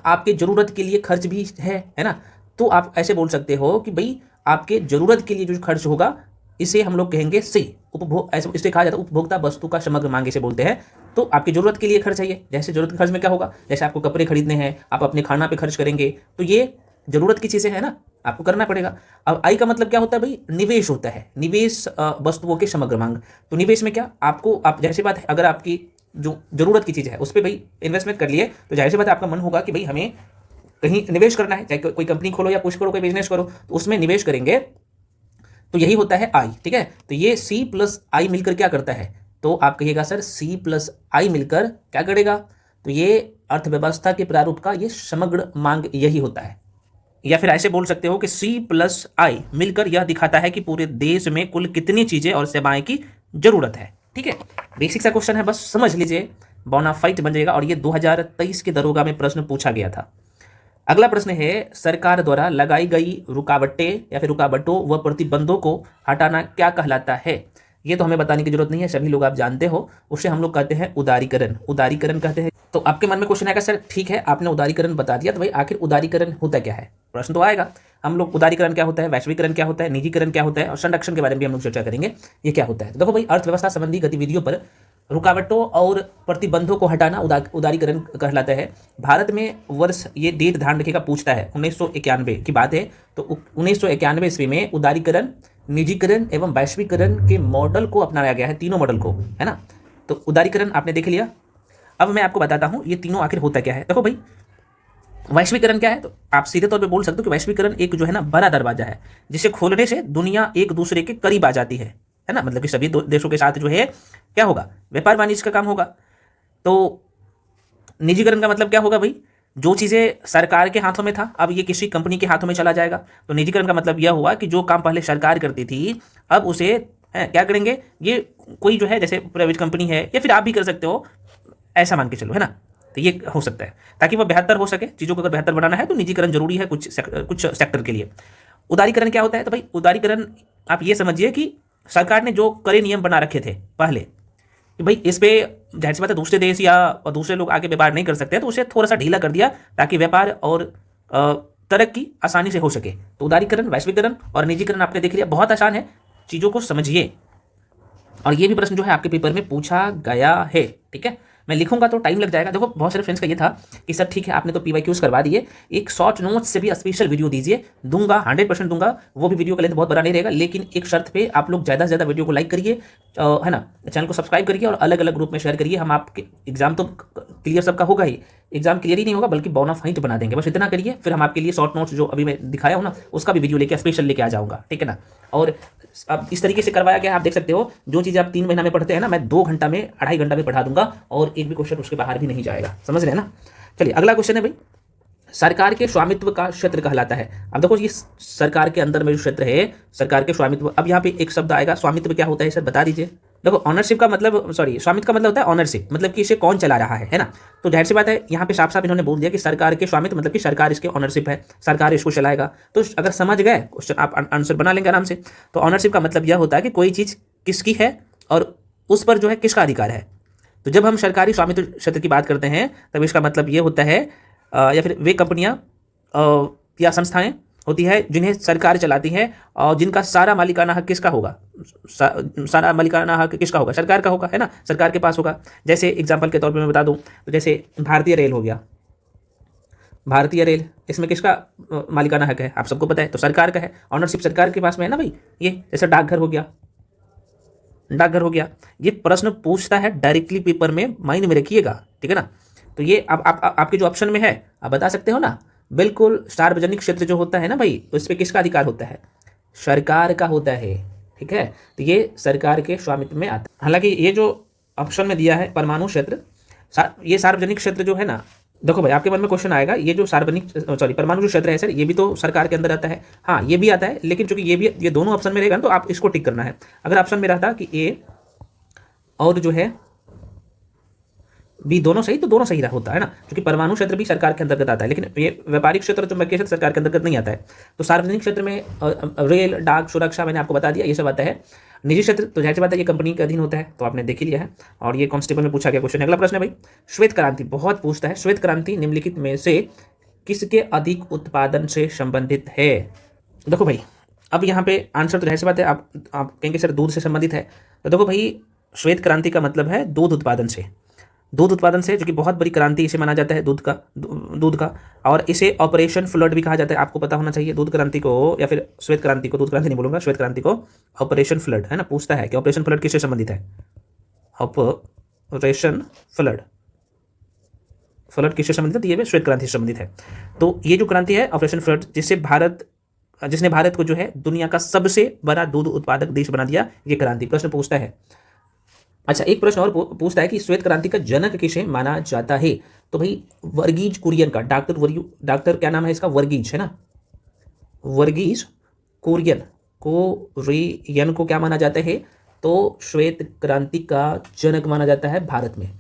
S1: आपके जरूरत के लिए खर्च भी है ना। तो आप ऐसे बोल सकते हो कि भाई आपके जरूरत के लिए जो खर्च होगा इसे हम लोग कहेंगे C। उपभोग, ऐसे इसे कहा जाता है उपभोक्ता वस्तु का समग्र मांग इसे बोलते हैं। तो आपकी जरूरत के लिए खर्च है ये, जैसे जरूरत के खर्च में क्या होगा, जैसे आपको कपड़े खरीदने हैं, आप अपने खाना पे खर्च करेंगे, तो ये जरूरत की चीज़ें हैं ना, आपको करना पड़ेगा। अब आई का मतलब क्या होता है भाई, निवेश होता है, निवेश वस्तुओं के समग्र मांग। तो निवेश में क्या, आपको आप जाहिर सी बात है अगर आपकी जो जरूरत की चीज़ है उस पर भाई इन्वेस्टमेंट कर लिए, तो जाहिर सी बात है आपका मन होगा कि भाई हमें कहीं निवेश करना है, चाहे कोई कंपनी खोलो या कुछ करो, कोई बिजनेस करो, तो उसमें निवेश करेंगे, तो यही होता है आई, ठीक है। तो ये C+I मिलकर क्या करता है, तो आप कहिएगा सर C+I मिलकर क्या करेगा, तो ये अर्थव्यवस्था के प्रारूप का ये समग्र मांग यही होता है। या फिर ऐसे बोल सकते हो कि C+I मिलकर यह दिखाता है कि पूरे देश में कुल कितनी चीजें और सेवाएं की जरूरत है, ठीक है। बेसिक सा क्वेश्चन है, बस समझ लीजिए, बोनाफाइड बन जाएगा। और ये 2023 के दरोगा में प्रश्न पूछा गया था। अगला प्रश्न है, सरकार द्वारा लगाई गई रुकावटें या फिर रुकावटों व प्रतिबंधों को हटाना क्या कहलाता है। ये तो हमें बताने की जरूरत नहीं है, सभी लोग आप जानते हो, उसे हम लोग कहते हैं उदारीकरण, उदारीकरण कहते हैं। तो आपके मन में क्वेश्चन आएगा सर ठीक है आपने उदारीकरण बता दिया, तो भाई आखिर उदारीकरण होता क्या है, प्रश्न तो आएगा। हम लोग उदारीकरण क्या होता है, वैश्वीकरण क्या होता है, निजीकरण क्या होता है, और संरक्षण के बारे में भी हम लोग चर्चा करेंगे, ये क्या होता है। तो देखो भाई अर्थव्यवस्था संबंधी गतिविधियों पर रुकावटों और प्रतिबंधों को हटाना उदारीकरण कहलाता है। भारत में वर्ष, ये डेट ध्यान रखिएगा, पूछता है 1991 की बात है। तो 1991 ईस्वी में उदारीकरण, निजीकरण एवं वैश्वीकरण के मॉडल को अपनाया गया है, तीनों मॉडल को, है ना। तो उदारीकरण आपने देख लिया। अब मैं आपको बताता हूँ ये तीनों आखिर होता क्या है। देखो भाई वैश्वीकरण क्या है, तो आप सीधे तौर पे बोल सकते हो कि वैश्वीकरण एक जो है ना बड़ा दरवाजा है, जिसे खोलने से दुनिया एक दूसरे के करीब आ जाती है ना। मतलब कि सभी देशों के साथ जो है क्या होगा, व्यापार वाणिज्य का काम होगा। तो निजीकरण का मतलब क्या होगा भाई, जो चीज़ें सरकार के हाथों में था अब ये किसी कंपनी के हाथों में चला जाएगा। तो निजीकरण का मतलब यह हुआ कि जो काम पहले सरकार करती थी अब उसे क्या करेंगे, ये कोई जो है जैसे प्राइवेट कंपनी है, या फिर आप भी कर सकते हो, ऐसा मान के चलो, है ना। तो ये हो सकता है ताकि वह बेहतर हो सके। चीज़ों को अगर बेहतर बनाना है तो निजीकरण जरूरी है कुछ सेक्टर के लिए। उदारीकरण क्या होता है? तो भाई उदारीकरण आप ये समझिए कि सरकार ने जो कड़े नियम बना रखे थे पहले कि भाई इस पे जाहिर सी बात है दूसरे देश या दूसरे लोग आगे व्यापार नहीं कर सकते, तो उसे थोड़ा सा ढीला कर दिया ताकि व्यापार और तरक्की आसानी से हो सके। तो उदारीकरण, वैश्वीकरण और निजीकरण आपने देख लिया, बहुत आसान है, चीज़ों को समझिए। और ये भी प्रश्न जो है आपके पेपर में पूछा गया है, ठीक है। मैं लिखूंगा तो टाइम लग जाएगा। देखो बहुत सारे फ्रेंड्स का ये था कि सर ठीक है आपने तो PYQs करवा दिए, एक शॉर्ट नोट्स से भी स्पेशल वीडियो दीजिए। दूंगा, 100% दूंगा। वो भी वीडियो का लेंथ बहुत बड़ा नहीं रहेगा, लेकिन एक शर्त पे आप लोग ज़्यादा से ज़्यादा वीडियो को लाइक करिए, है ना, चैनल को सब्सक्राइब करिए और अलग अलग ग्रुप में शेयर करिए। हम आपके एग्जाम तो क्लियर सबका होगा ही, एग्जाम क्लियर ही नहीं होगा बल्कि बोनाफाइड बना देंगे, बस इतना करिए। फिर हम आपके लिए शॉर्ट नोट्स जो अभी मैं दिखाया हूँ ना उसका भी वीडियो लेके स्पेशल लेके आ जाऊँगा, ठीक है ना। और अब इस तरीके से करवाया गया, आप देख सकते हो जो चीज़ें आप 3 महीना में पढ़ते हैं ना, मैं 2 घंटा में, 2.5 घंटा में पढ़ा दूंगा और एक भी क्वेश्चन उसके बाहर भी नहीं जाएगा, समझ रहे हैं ना। चलिए अगला क्वेश्चन है भाई, सरकार के स्वामित्व का क्षेत्र कहलाता है। अब देखो ये सरकार के अंदर में जो क्षेत्र है, सरकार के स्वामित्व, अब यहाँ पे एक शब्द आएगा, स्वामित्व क्या होता है सर बता दीजिए। देखो ऑनरशिप का मतलब, सॉरी, स्वामित्व का मतलब होता है ऑनरशिप, मतलब कि इसे कौन चला रहा है ना। तो जाहिर सी बात है यहाँ पे साफ साफ इन्होंने बोल दिया कि सरकार के स्वामित्व मतलब कि सरकार इसके ऑनरशिप है, सरकार इसको चलाएगा। तो अगर समझ गए क्वेश्चन, आप आंसर बना लेंगे आराम से। तो ऑनरशिप का मतलब यह होता है कि कोई चीज़ किसकी है और उस पर जो है किसका अधिकार है। तो जब हम सरकारी स्वामित्व क्षेत्र की बात करते हैं तब इसका मतलब ये होता है, या फिर वे कंपनियां या संस्थाएं होती है जिन्हें सरकार चलाती है और जिनका सारा मालिकाना हक किसका होगा, सारा मालिकाना हक किसका होगा, सरकार का होगा, है ना, सरकार के पास होगा। जैसे एग्जांपल के तौर पे मैं बता दूं तो जैसे भारतीय रेल हो गया, भारतीय रेल, इसमें किसका मालिकाना हक है आप सबको पता है, तो सरकार का है, ऑनरशिप सरकार के पास में है ना भाई। ये जैसे डाकघर हो गया, डाकघर हो गया। ये प्रश्न पूछता है डायरेक्टली पेपर में, माइंड में रखिएगा, ठीक है ना। तो ये अब आपके जो ऑप्शन में है आप बता सकते हो ना, बिल्कुल सार्वजनिक क्षेत्र जो होता है ना भाई, उस पर किसका अधिकार होता है, सरकार का होता है, ठीक है। तो ये सरकार के स्वामित्व में आता है। हालांकि ये जो ऑप्शन में दिया है परमाणु क्षेत्र, ये सार्वजनिक क्षेत्र जो है ना, देखो भाई आपके मन में क्वेश्चन आएगा, ये जो सार्वजनिक, सॉरी, परमाणु जो क्षेत्र है सर, ये भी तो सरकार के अंदर आता है। हाँ ये भी आता है, लेकिन चूंकि ये दोनों ऑप्शन में रहेगा तो आप इसको टिक करना है। अगर ऑप्शन में रहता कि ए और जो है बी दोनों सही, तो दोनों सही होता है ना, क्योंकि परमाणु क्षेत्र भी सरकार के अंतर्गत आता है, लेकिन ये व्यापारिक क्षेत्र जो मैं क्षेत्र सरकार के अंतर्गत नहीं आता है। तो सार्वजनिक क्षेत्र में रेल, डाक, सुरक्षा मैंने आपको बता दिया, ये सब आता है। निजी क्षेत्र तो जाहिर सी बात है ये कंपनी के अधीन होता है, तो आपने देख ही लिया है। और ये कांस्टेबल में पूछा गया क्वेश्चन। अगला प्रश्न है भाई, श्वेत क्रांति बहुत पूछता है, श्वेत क्रांति निम्नलिखित में से किसके अधिक उत्पादन से संबंधित है। देखो भाई अब यहाँ पे आंसर तो जाहिर सी बात है आप कहेंगे सर दूध से संबंधित है, तो देखो भाई श्वेत क्रांति का मतलब है दूध उत्पादन से, दूध उत्पादन से, जो कि बहुत बड़ी क्रांति इसे माना जाता है दूध का। और इसे ऑपरेशन फ्लड भी कहा जाता है, आपको पता होना चाहिए दूध क्रांति को, या फिर श्वेत क्रांति को, दूध क्रांति नहीं बोलूंगा, श्वेत क्रांति को ऑपरेशन फ्लड, है ना। पूछता है कि ऑपरेशन फ्लड किससे संबंधित है, ऑपरेशन फ्लड, फ्लड किससे संबंधित है, ये भी श्वेत क्रांति से संबंधित है। तो ये जो क्रांति है ऑपरेशन फ्लड, जिसने भारत को जो है दुनिया का सबसे बड़ा दूध उत्पादक देश बना दिया, ये क्रांति प्रश्न पूछता है। अच्छा एक प्रश्न और पूछता है कि श्वेत क्रांति का जनक किसे माना जाता है। तो भाई वर्गीज कुरियन का, डॉक्टर क्या नाम है इसका, वर्गीज, है ना, वर्गीज कुरियन को क्या माना जाता है, तो श्वेत क्रांति का जनक माना जाता है भारत में।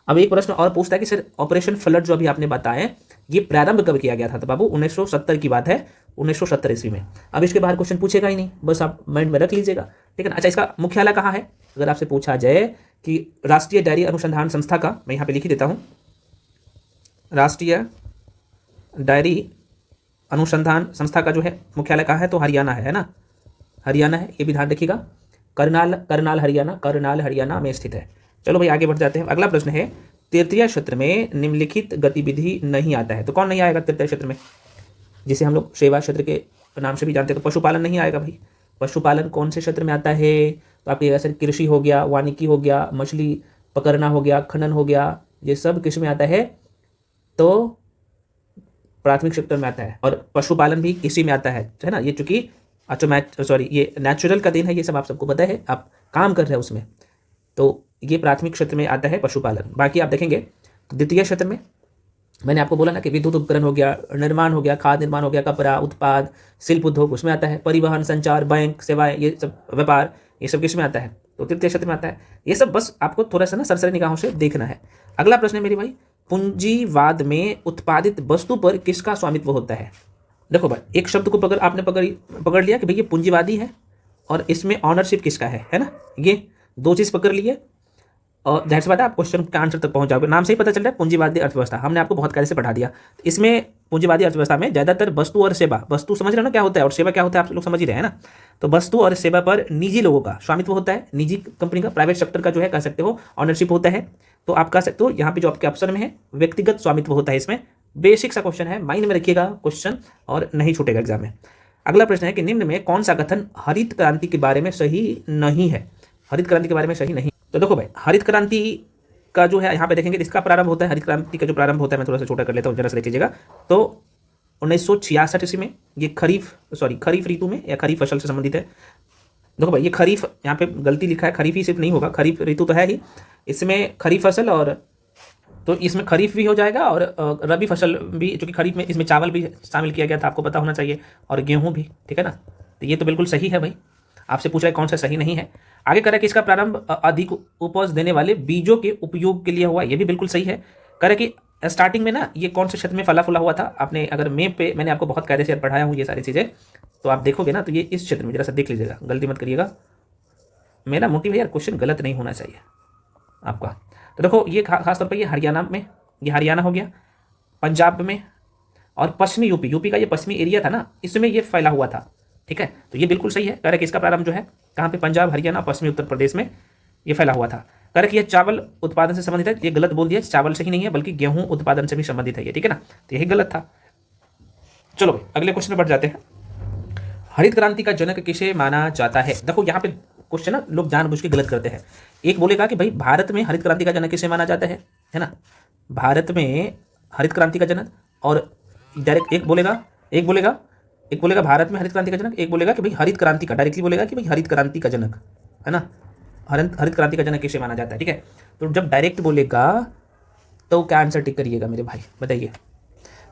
S1: अब एक प्रश्न और पूछता है कि सर ऑपरेशन फ्लड जो अभी आपने बताया ये प्रारंभ कब किया गया था, तो बाबू 1970 की बात है, 1970 ईस्वी में। अब इसके बाहर क्वेश्चन पूछेगा ही नहीं, बस आप माइंड में रख लीजिएगा, ठीक है ना। अच्छा इसका मुख्यालय कहाँ है, अगर आपसे पूछा जाए कि राष्ट्रीय डेयरी अनुसंधान संस्था का, मैं यहाँ पे लिख ही देता हूँ, राष्ट्रीय डेयरी अनुसंधान संस्था का जो है मुख्यालय कहाँ है, तो हरियाणा है ना, हरियाणा है, ये भी ध्यान रखिएगा, करनाल हरियाणा में स्थित है। चलो भाई आगे बढ़ जाते हैं। अगला प्रश्न है, तृतीय क्षेत्र में निम्नलिखित गतिविधि नहीं आता है, तो कौन नहीं आएगा तृतीय क्षेत्र में, जिसे हम लोग सेवा क्षेत्र के नाम से भी जानते हैं। तो पशुपालन नहीं आएगा भाई, पशुपालन कौन से क्षेत्र में आता है, तो आपके जैसे कृषि हो गया, वानिकी हो गया, मछली पकड़ना हो गया, खनन हो गया, ये सब किस में आता है, तो प्राथमिक सेक्टर में आता है। और पशुपालन भी इसी में आता है ना। ये चूंकि ये नेचुरल का दिन है, ये सब आप सबको पता है, आप काम कर रहे हैं उसमें, तो ये प्राथमिक क्षेत्र में आता है पशुपालन। बाकी आप देखेंगे तो द्वितीय क्षेत्र में मैंने आपको बोला ना कि विद्युत उपकरण हो गया, निर्माण हो गया, खाद्य निर्माण हो गया, कपड़ा उत्पाद, शिल्प उद्योग उसमें आता है, परिवहन, संचार, बैंक सेवाएं, ये सब व्यापार, ये सब किस में आता है, तो तृतीय क्षेत्र में आता है। ये सब बस आपको थोड़ा सा ना सरसरी निगाहों से देखना है। अगला प्रश्न है मेरी भाई, पूंजीवाद में उत्पादित वस्तु पर किसका स्वामित्व होता है? देखो भाई, एक शब्द को पकड़ लिया कि भाई ये पूंजीवादी है और इसमें ऑनरशिप किसका है ना। ये दो चीज़ पकड़ लिए और जाहिर सी बात है आप क्वेश्चन के आंसर तक पहुंच जाओगे। नाम से ही पता चल रहा है पूंजीवादी अर्थव्यवस्था, हमने आपको बहुत कायदे से पढ़ा दिया। इसमें पूंजीवादी अर्थव्यवस्था में ज़्यादातर वस्तु और सेवा, वस्तु समझ रहे हो ना क्या होता है और सेवा क्या होता है, आप लोग समझ ही रहे हैं ना। तो वस्तु और सेवा पर निजी लोगों का स्वामित्व होता है, निजी कंपनी का, प्राइवेट सेक्टर का जो है कह सकते हो ऑनरशिप होता है। तो आप कह सकते हो यहाँ पे जो आपके ऑप्शन में है व्यक्तिगत स्वामित्व होता है। इसमें बेसिक सा क्वेश्चन है, माइंड में रखिएगा क्वेश्चन और नहीं छूटेगा एग्जाम में। अगला प्रश्न है कि निम्न में कौन सा कथन हरित क्रांति के बारे में सही नहीं है? हरित क्रांति के बारे में सही नहीं। तो देखो भाई, हरित क्रांति का जो है यहाँ पे देखेंगे इसका प्रारंभ होता है, हरित क्रांति का जो प्रारंभ होता है, मैं थोड़ा सा छोटा कर लेता हूँ, जरा सा देख लीजिएगा। तो 1966 ईस्वी में ये खरीफ ऋतु में या खरीफ फसल से संबंधित है। देखो भाई, ये खरीफ यहाँ पे गलती लिखा है, खरीफ ही सिर्फ नहीं होगा, खरीफ ऋतु तो है ही, इसमें खरीफ फसल और तो इसमें खरीफ भी हो जाएगा और रबी फसल भी, जो कि खरीफ में इसमें चावल भी शामिल किया गया था, आपको पता होना चाहिए, और गेहूँ भी, ठीक है ना। तो ये तो बिल्कुल सही है भाई। आपसे पूछ रहा है कौन सा सही नहीं है। आगे कह रहा है कि इसका प्रारंभ अधिक उपज देने वाले बीजों के उपयोग के लिए हुआ, ये भी बिल्कुल सही है। कह रहा है कि स्टार्टिंग में ना ये कौन से क्षेत्र में फला फूला हुआ था। आपने अगर मैप पे मैंने आपको बहुत कायदे से पढ़ाया हूँ ये सारी चीज़ें, तो आप देखोगे ना तो ये इस क्षेत्र में, जरा सा देख लीजिएगा, गलती मत करिएगा। मेरा मोटिव है यार क्वेश्चन गलत नहीं होना चाहिए आपका। तो देखो ये खासतौर पर ये हरियाणा में, ये हरियाणा हो गया, पंजाब में और पश्चिमी यूपी का ये पश्चिमी एरिया था ना, इसमें ये फैला हुआ था, ठीक है। तो ये बिल्कुल सही है। कह रहे कि इसका प्रारंभ जो है कहाँ पे, पंजाब, हरियाणा, पश्चिमी उत्तर प्रदेश में ये फैला हुआ था। कह रहे कि यह चावल उत्पादन से संबंधित है, ये गलत बोल दिया, चावल से ही नहीं है बल्कि गेहूं उत्पादन से भी संबंधित है ये, ठीक है ना। तो यही गलत था। चलो भाई अगले क्वेश्चन में बढ़ जाते हैं। हरित क्रांति का जनक किसे माना जाता है? देखो यहाँ पे क्वेश्चन ना लोग जानबूझ के गलत करते हैं। एक बोलेगा कि भाई भारत में हरित क्रांति का जनक किसे माना जाता है ना, भारत में हरित क्रांति का जनक, और डायरेक्ट एक बोलेगा भारत में हरित क्रांति का जनक, एक बोलेगा कि भाई हरित क्रांति का, डायरेक्टली बोलेगा कि भाई हरित क्रांति का जनक है ना, हरित क्रांति का जनक किसे माना जाता है, ठीक है। तो जब डायरेक्ट बोलेगा तो क्या आंसर टिक करिएगा मेरे भाई, बताइए।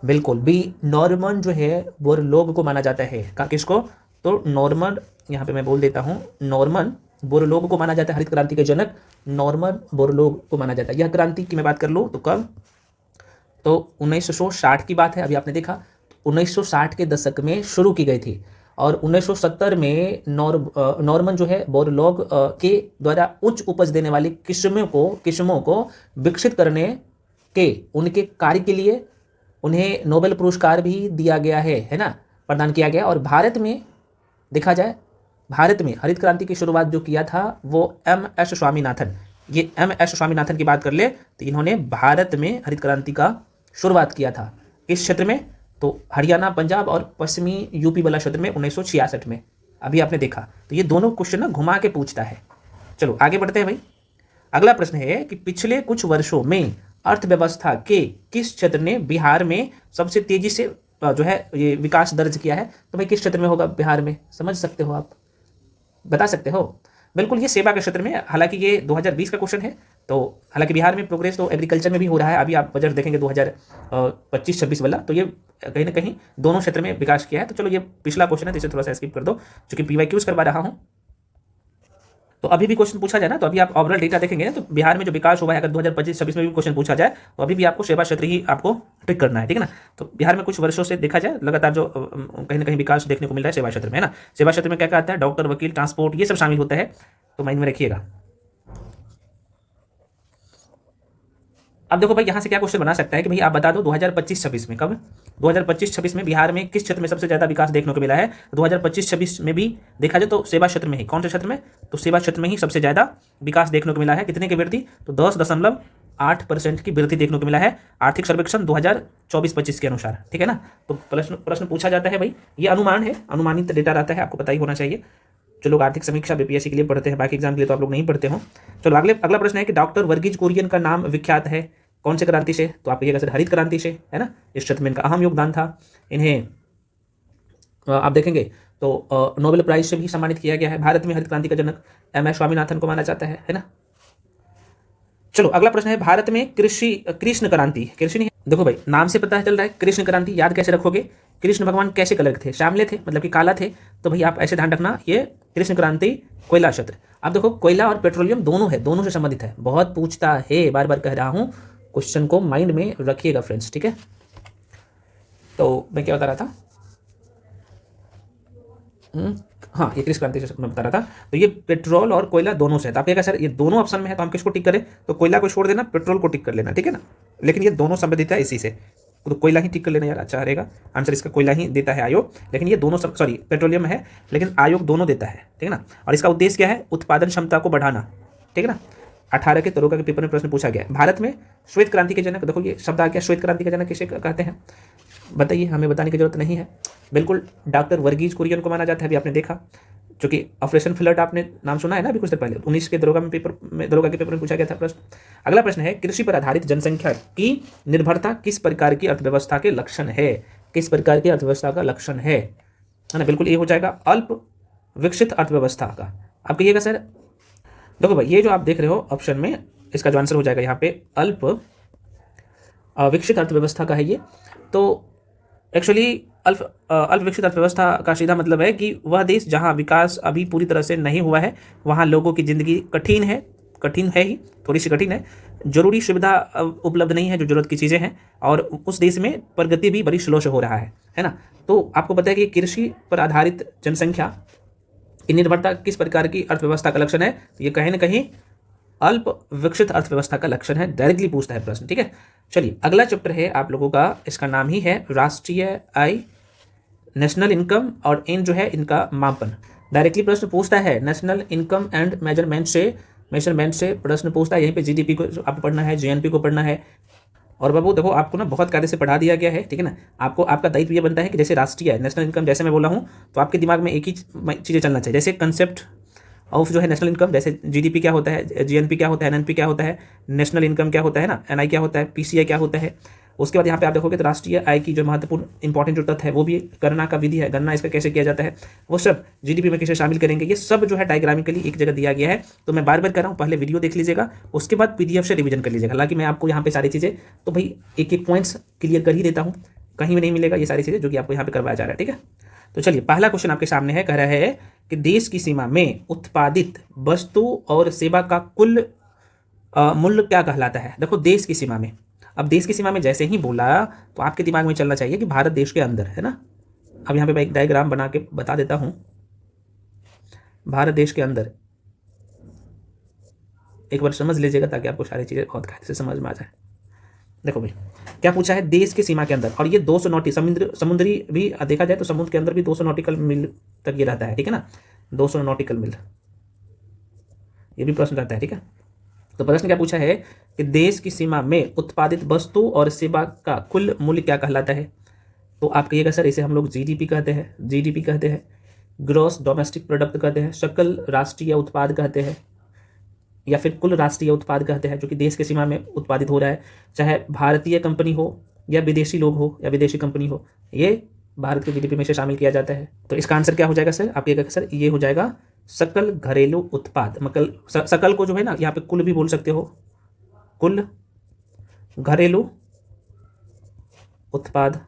S1: बिल्कुल बी, नॉर्मन जो है बोरलॉग को माना जाता है। किसको? तो नॉर्मन, यहाँ पे मैं बोल देता हूँ, नॉर्मन बोरलॉग को माना जाता है हरित क्रांति के जनक, नॉर्मन बोरलॉग को माना जाता है। यह क्रांति की मैं बात कर लूँ तो कब, तो 1960 की बात है। अभी आपने देखा 1960 के दशक में शुरू की गई थी और 1970 में नॉर्मन जो है बोरलॉग के द्वारा उच्च उपज देने वाली किस्मों को विकसित करने के उनके कार्य के लिए उन्हें नोबेल पुरस्कार भी दिया गया है ना, प्रदान किया गया। और भारत में देखा जाए, भारत में हरित क्रांति की शुरुआत जो किया था वो M.S. स्वामीनाथन, ये M.S. स्वामीनाथन की बात कर ले तो इन्होंने भारत में हरित क्रांति का शुरुआत किया था। इस क्षेत्र में तो हरियाणा, पंजाब और पश्चिमी यूपी वाला क्षेत्र में 1966 में। अभी आपने देखा, तो ये दोनों क्वेश्चन ना घुमा के पूछता है। चलो आगे बढ़ते हैं भाई। अगला प्रश्न है कि पिछले कुछ वर्षों में अर्थव्यवस्था के किस क्षेत्र ने बिहार में सबसे तेजी से जो है ये विकास दर्ज किया है? तो भाई किस क्षेत्र में होगा बिहार में, समझ सकते हो आप, बता सकते हो? बिल्कुल ये सेवा के क्षेत्र में। हालांकि ये 2020 का क्वेश्चन है, तो हालांकि बिहार में प्रोग्रेस तो एग्रीकल्चर में भी हो रहा है। अभी आप बजट देखेंगे 2025-26 वाला, तो ये कहीं ना कहीं दोनों क्षेत्र में विकास किया है। तो चलो ये पिछला क्वेश्चन है तो इसे थोड़ा सा स्किप कर दो, क्योंकि PYQs करवा रहा हूँ। तो अभी भी क्वेश्चन पूछा जाए ना, तो अभी आप ओवरऑल डेटा देखेंगे ना, तो बिहार में जो विकास हुआ है, अगर 2025-26 में भी क्वेश्चन पूछा जाए तो अभी भी आपको सेवा क्षेत्र ही आपको टिक करना है, ठीक है ना। तो बिहार में कुछ वर्षों से देखा जाए लगातार जो कहीं ना कहीं विकास देखने को मिल रहा है सेवा क्षेत्र में, है ना। सेवा क्षेत्र में क्या क्या आता है, डॉक्टर, वकील, ट्रांसपोर्ट, ये सब शामिल होता है, तो माइंड में रखिएगा। अब देखो भाई यहाँ से क्या क्वेश्चन बना सकता है कि भाई आप बता दो 2025-26 में, कब 2025-26 में बिहार में किस क्षेत्र में सबसे ज़्यादा विकास देखने को मिला है? 2025-26 में भी देखा जाए तो सेवा क्षेत्र में ही, कौन से क्षेत्र में, तो सेवा क्षेत्र में ही सबसे ज़्यादा विकास देखने को मिला है। कितने की वृद्धि? तो 10.8% की वृद्धि देखने को मिला है आर्थिक सर्वेक्षण 2024-25 के अनुसार, ठीक है ना। तो प्रश्न पूछा जाता है भाई, ये अनुमान है, अनुमानित डेटा रहता है, आपको पता ही होना चाहिए। जो लोग आर्थिक समीक्षा BPSC के लिए पढ़ते हैं, बाकी एग्जाम के लिए तो आप लोग नहीं पढ़ते हो। चलो अगला प्रश्न है कि डॉक्टर वर्गीज कुरियन का नाम विख्यात है कौन से क्रांति से? तो आप कहिएगा सर हरित क्रांति से, है ना। इस क्षेत्र में इनका अहम योगदान था। इन्हें आप देखेंगे तो नोबेल प्राइज से भी सम्मानित किया गया है। भारत में हरित क्रांति का जनक M.S. स्वामीनाथन को माना जाता है ना। चलो अगला प्रश्न है, भारत में कृष्ण क्रांति, कृषि नहीं, देखो भाई नाम से पता चल रहा है कृष्ण क्रांति, याद कैसे रखोगे? कृष्ण भगवान कैसे कलर के थे? श्यामले थे, मतलब कि काला थे। तो भाई आप ऐसे ध्यान रखना, ये कृष्ण क्रांति कोयला क्षेत्र। अब देखो कोयला और पेट्रोलियम दोनों है, दोनों से संबंधित है, बहुत पूछता है, बार बार कह रहा हूँ, क्वेश्चन को माइंड में रखिएगा फ्रेंड्स, ठीक है। तो मैं क्या बता रहा था, हाँ ये कृषि क्रांति से मैं बता रहा था। तो ये पेट्रोल और कोयला दोनों से है। तो आप कहेगा सर ये दोनों ऑप्शन में है तो हम किसको टिक करें? तो कोयला को छोड़ देना, पेट्रोल को टिक कर लेना, ठीक है ना। लेकिन ये दोनों संबंधित है इसी से, तो कोयला ही टिक कर लेना यार, अच्छा रहेगा। आंसर इसका कोयला ही देता है आयोग, लेकिन ये दोनों सॉरी पेट्रोलियम है, लेकिन आयोग दोनों देता है, ठीक है ना। और इसका उद्देश्य क्या है? उत्पादन क्षमता को बढ़ाना, ठीक है ना। 18 के तरोगा के पेपर में प्रश्न पूछा गया। भारत में श्वेत क्रांति के जनक, देखो ये शब्द आ गया, श्वेत क्रांति के जनक किसे कहते हैं? बताइए, हमें बताने की जरूरत नहीं है। बिल्कुल डॉक्टर वर्गीज कुरियन को माना जाता है, अभी आपने देखा, क्योंकि ऑपरेशन फ्लड आपने नाम सुना है ना अभी कुछ देर पहले, 19 के दरोगा के पेपर में पूछा गया था प्रश्न। अगला प्रश्न है, कृषि पर आधारित जनसंख्या की निर्भरता किस प्रकार की अर्थव्यवस्था के लक्षण है? किस प्रकार की अर्थव्यवस्था का लक्षण है ना? बिल्कुल ये हो जाएगा अल्प विकसित अर्थव्यवस्था का। आप कहिएगा सर, देखो भाई ये जो आप देख रहे हो ऑप्शन में, इसका जो आंसर हो जाएगा यहाँ पे अल्प विकसित अर्थव्यवस्था का है ये। तो एक्चुअली अल्प विकसित अर्थव्यवस्था का सीधा मतलब है कि वह देश जहां विकास अभी पूरी तरह से नहीं हुआ है, वहां लोगों की ज़िंदगी कठिन है ही, थोड़ी सी कठिन है, जरूरी सुविधा उपलब्ध नहीं है जो जरूरत की चीज़ें हैं, और उस देश में प्रगति भी बड़ी स्लो से हो रहा है ना। तो आपको पता है कि कृषि पर आधारित जनसंख्या की निर्भरता किस प्रकार की अर्थव्यवस्था का लक्षण है? तो ये कहीं ना कहीं अल्प विकसित अर्थव्यवस्था का लक्षण है, डायरेक्टली पूछता है प्रश्न, ठीक है। चलिए अगला चैप्टर है आप लोगों का, इसका नाम ही है राष्ट्रीय आय, नेशनल इनकम और इन जो है इनका मापन। डायरेक्टली प्रश्न पूछता है, नेशनल इनकम एंड मेजरमेंट से प्रश्न पूछता है। यहीं पे जीडीपी को आपको पढ़ना है, जीएनपी को पढ़ना है। और बाबू देखो आपको ना बहुत कायदे से पढ़ा दिया गया है, ठीक है ना। आपको आपका दायित्व ये बनता है कि जैसे राष्ट्रीय है, नेशनल इनकम जैसे मैं बोला हूँ, तो आपके दिमाग में एक ही चीज़ें चलना चाहिए। जैसे कंसेप्ट ऑफ जो है नेशनल इनकम, जैसे जीडीपी क्या होता है, जीएनपी क्या होता है, एनएनपी क्या होता है, नेशनल इनकम क्या होता है ना, एनआई क्या होता है, पीसीआई क्या होता है। उसके बाद यहाँ पे आप देखोगे तो राष्ट्रीय आय की जो महत्वपूर्ण इंपॉर्टेंट जो तथ्य है वो भी, गणना का विधि है, गणना इसका कैसे किया जाता है, वो सब जीडीपी में कैसे शामिल करेंगे, ये सब जो है डायग्रामिकली एक जगह दिया गया है। तो मैं बार बार कर रहा हूँ, पहले वीडियो देख लीजिएगा, उसके बाद पीडीएफ से रिवीजन कर लीजिएगा। हालांकि मैं आपको यहाँ पे सारी चीज़ें तो भाई एक एक पॉइंट्स क्लियर कर ही देता हूँ, कहीं भी नहीं मिलेगा ये सारी चीज़ें जो कि आपको यहाँ पे करवाया जा रहा है, ठीक है। तो चलिए पहला क्वेश्चन आपके सामने है, कह रहा है कि देश की सीमा में उत्पादित वस्तु और सेवा का कुल मूल्य क्या कहलाता है? देखो देश की सीमा में, अब देश की सीमा में जैसे ही बोला तो आपके दिमाग में चलना चाहिए कि भारत देश के अंदर है ना। अब यहाँ पे मैं एक डायग्राम बना के बता देता हूँ, भारत देश के अंदर एक बार समझ लीजिएगा ताकि आपको सारी चीज़ें बहुत कायदे से समझ में आ जाए। देखो भाई क्या पूछा है, देश की सीमा के अंदर, और ये 200 नॉटिकल समुद्री भी देखा जाए तो समुद्र के अंदर भी 200 नॉटिकल मील तक ये रहता है, ठीक है ना, 200 नॉटिकल मील, ये भी प्रश्न रहता है, ठीक है। तो प्रश्न क्या पूछा है कि देश की सीमा में उत्पादित वस्तु और सेवा का कुल मूल्य क्या कहलाता है? तो आप कहिएगा सर इसे हम लोग जीडीपी कहते हैं, ग्रॉस डोमेस्टिक प्रोडक्ट कहते हैं, सकल राष्ट्रीय उत्पाद कहते हैं, या फिर कुल राष्ट्रीय उत्पाद कहते हैं, जो कि देश की सीमा में उत्पादित हो रहा है, चाहे भारतीय कंपनी हो या विदेशी लोग हो या विदेशी कंपनी हो, ये भारत के जीडीपी में से शामिल किया जाता है। तो इसका आंसर क्या हो जाएगा सर? आप कहिएगा सर ये हो जाएगा सकल घरेलू उत्पाद। मतलब सकल को जो है ना यहाँ पे कुल भी बोल सकते हो, कुल घरेलू उत्पाद,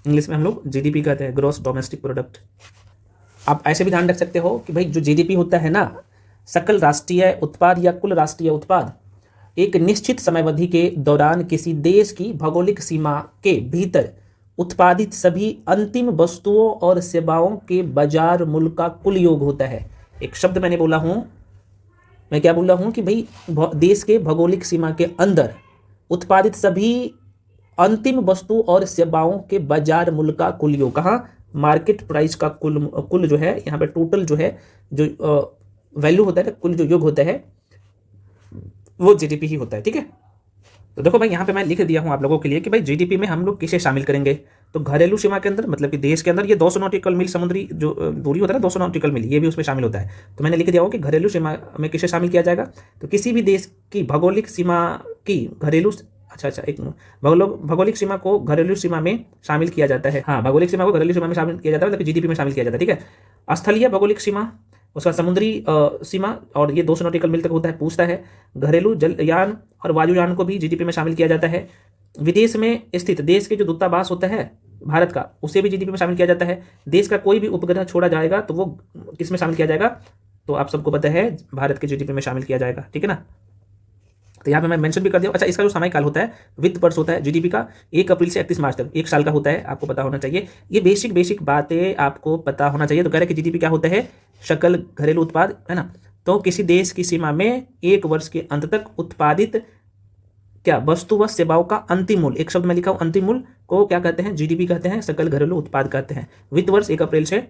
S1: इंग्लिश में हम लोग जीडीपी कहते हैं, ग्रॉस डोमेस्टिक प्रोडक्ट। आप ऐसे भी ध्यान रख सकते हो कि भाई जो जीडीपी होता है ना, सकल राष्ट्रीय उत्पाद या कुल राष्ट्रीय उत्पाद, एक निश्चित समयावधि के दौरान किसी देश की भौगोलिक सीमा के भीतर उत्पादित सभी अंतिम वस्तुओं और सेवाओं के बाजार मूल्य का कुल योग होता है। एक शब्द मैंने बोला हूं, मैं क्या बोल रहा हूं कि भाई देश के भौगोलिक सीमा के अंदर उत्पादित सभी अंतिम वस्तु और सेवाओं के बाजार मूल्य का कुल योग, कहाँ, मार्केट प्राइस का कुल जो है यहाँ पे टोटल जो है, जो वैल्यू होता है, कुल जो योग होता है वो जीडीपी ही होता है, ठीक है। तो देखो भाई यहाँ पे मैं लिख दिया हूँ आप लोगों के लिए कि भाई जीडीपी में हम लोग किसे शामिल करेंगे। तो घरेलू सीमा के अंदर मतलब कि देश के अंदर ये 200 नॉटिकल मील समुद्री जो दूरी होता है ना, 200 नॉटिकल मील, ये भी उसमें शामिल होता है। तो मैंने लिख दिया हो कि घरेलू सीमा में किसे शामिल किया जाएगा, तो किसी भी देश की भौगोलिक सीमा की घरेलू, अच्छा एक भौगोलिक सीमा को घरेलू सीमा में शामिल किया जाता है। हाँ, भौगोलिक सीमा को घरेलू सीमा में शामिल किया जाता है, मतलब जीडीपी में शामिल किया जाता है, ठीक है। स्थलीय भौगोलिक सीमा, उसका समुद्री सीमा, और ये 200 नॉटिकल मील तक होता है, पूछता है। घरेलू जलयान और वायुयान को भी जीडीपी में शामिल किया जाता है। विदेश में स्थित देश के जो दूतावास होता है भारत का, उसे भी जीडीपी में शामिल किया जाता है। देश का कोई भी उपग्रह छोड़ा जाएगा तो वो किस में शामिल किया जाएगा, तो आप सबको पता है भारत के जीडीपी में शामिल किया जाएगा, ठीक है ना। तो यहाँ पे मैं मेंशन भी कर दिया। अच्छा, इसका जो समय काल होता है, वित्त वर्ष होता है जीडीपी का 1 अप्रैल से 31 मार्च तक, 1 साल का होता है, आपको पता होना चाहिए। ये बेसिक बातें आपको पता होना चाहिए। तो कह रहे हैं कि जीडीपी क्या होता है, सकल घरेलू उत्पाद, है ना। तो किसी देश की सीमा में 1 वर्ष के अंत तक उत्पादित क्या वस्तु व सेवाओं का अंतिम मूल्य, एक शब्द में लिखा हूं अंतिम मूल्य को क्या कहते हैं, जीडीपी कहते हैं, सकल घरेलू उत्पाद कहते हैं। वित्त वर्ष 1 अप्रैल से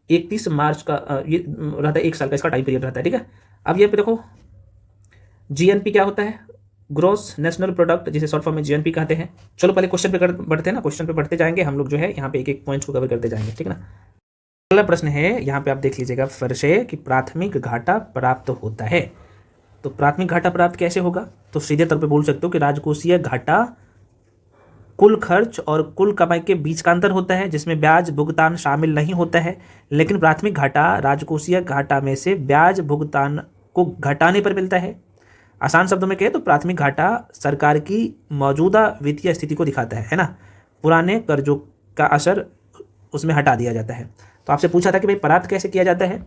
S1: 31 मार्च का ये रहता है, 1 साल का इसका टाइम पीरियड रहता है, ठीक है। अब ये पे देखो जीएनपी क्या होता है, ग्रॉस नेशनल प्रोडक्ट, जिसे शॉर्ट फॉर्म में जीएनपी कहते हैं। चलो पहले क्वेश्चन पे बढ़ते हैं ना, क्वेश्चन पे बढ़ते जाएंगे हम लोग, जो है यहाँ पे एक एक पॉइंट्स को कवर करते जाएंगे, ठीक है ना। अगला प्रश्न है, यहाँ पे आप देख लीजिएगा फिर से कि प्राथमिक घाटा प्राप्त होता है। तो प्राथमिक घाटा प्राप्त कैसे होगा, तो सीधे तौर पे बोल सकते हो कि राजकोषीय घाटा कुल खर्च और कुल कमाई के बीच का अंतर होता है, जिसमें ब्याज भुगतान शामिल नहीं होता है। लेकिन प्राथमिक घाटा राजकोषीय घाटा में से ब्याज भुगतान को घटाने पर मिलता है। आसान शब्दों में कहें तो प्राथमिक घाटा सरकार की मौजूदा वित्तीय स्थिति को दिखाता है ना। पुराने कर्जों का असर उसमें हटा दिया जाता है। तो आपसे पूछा था कि भाई प्राप्त कैसे किया जाता है,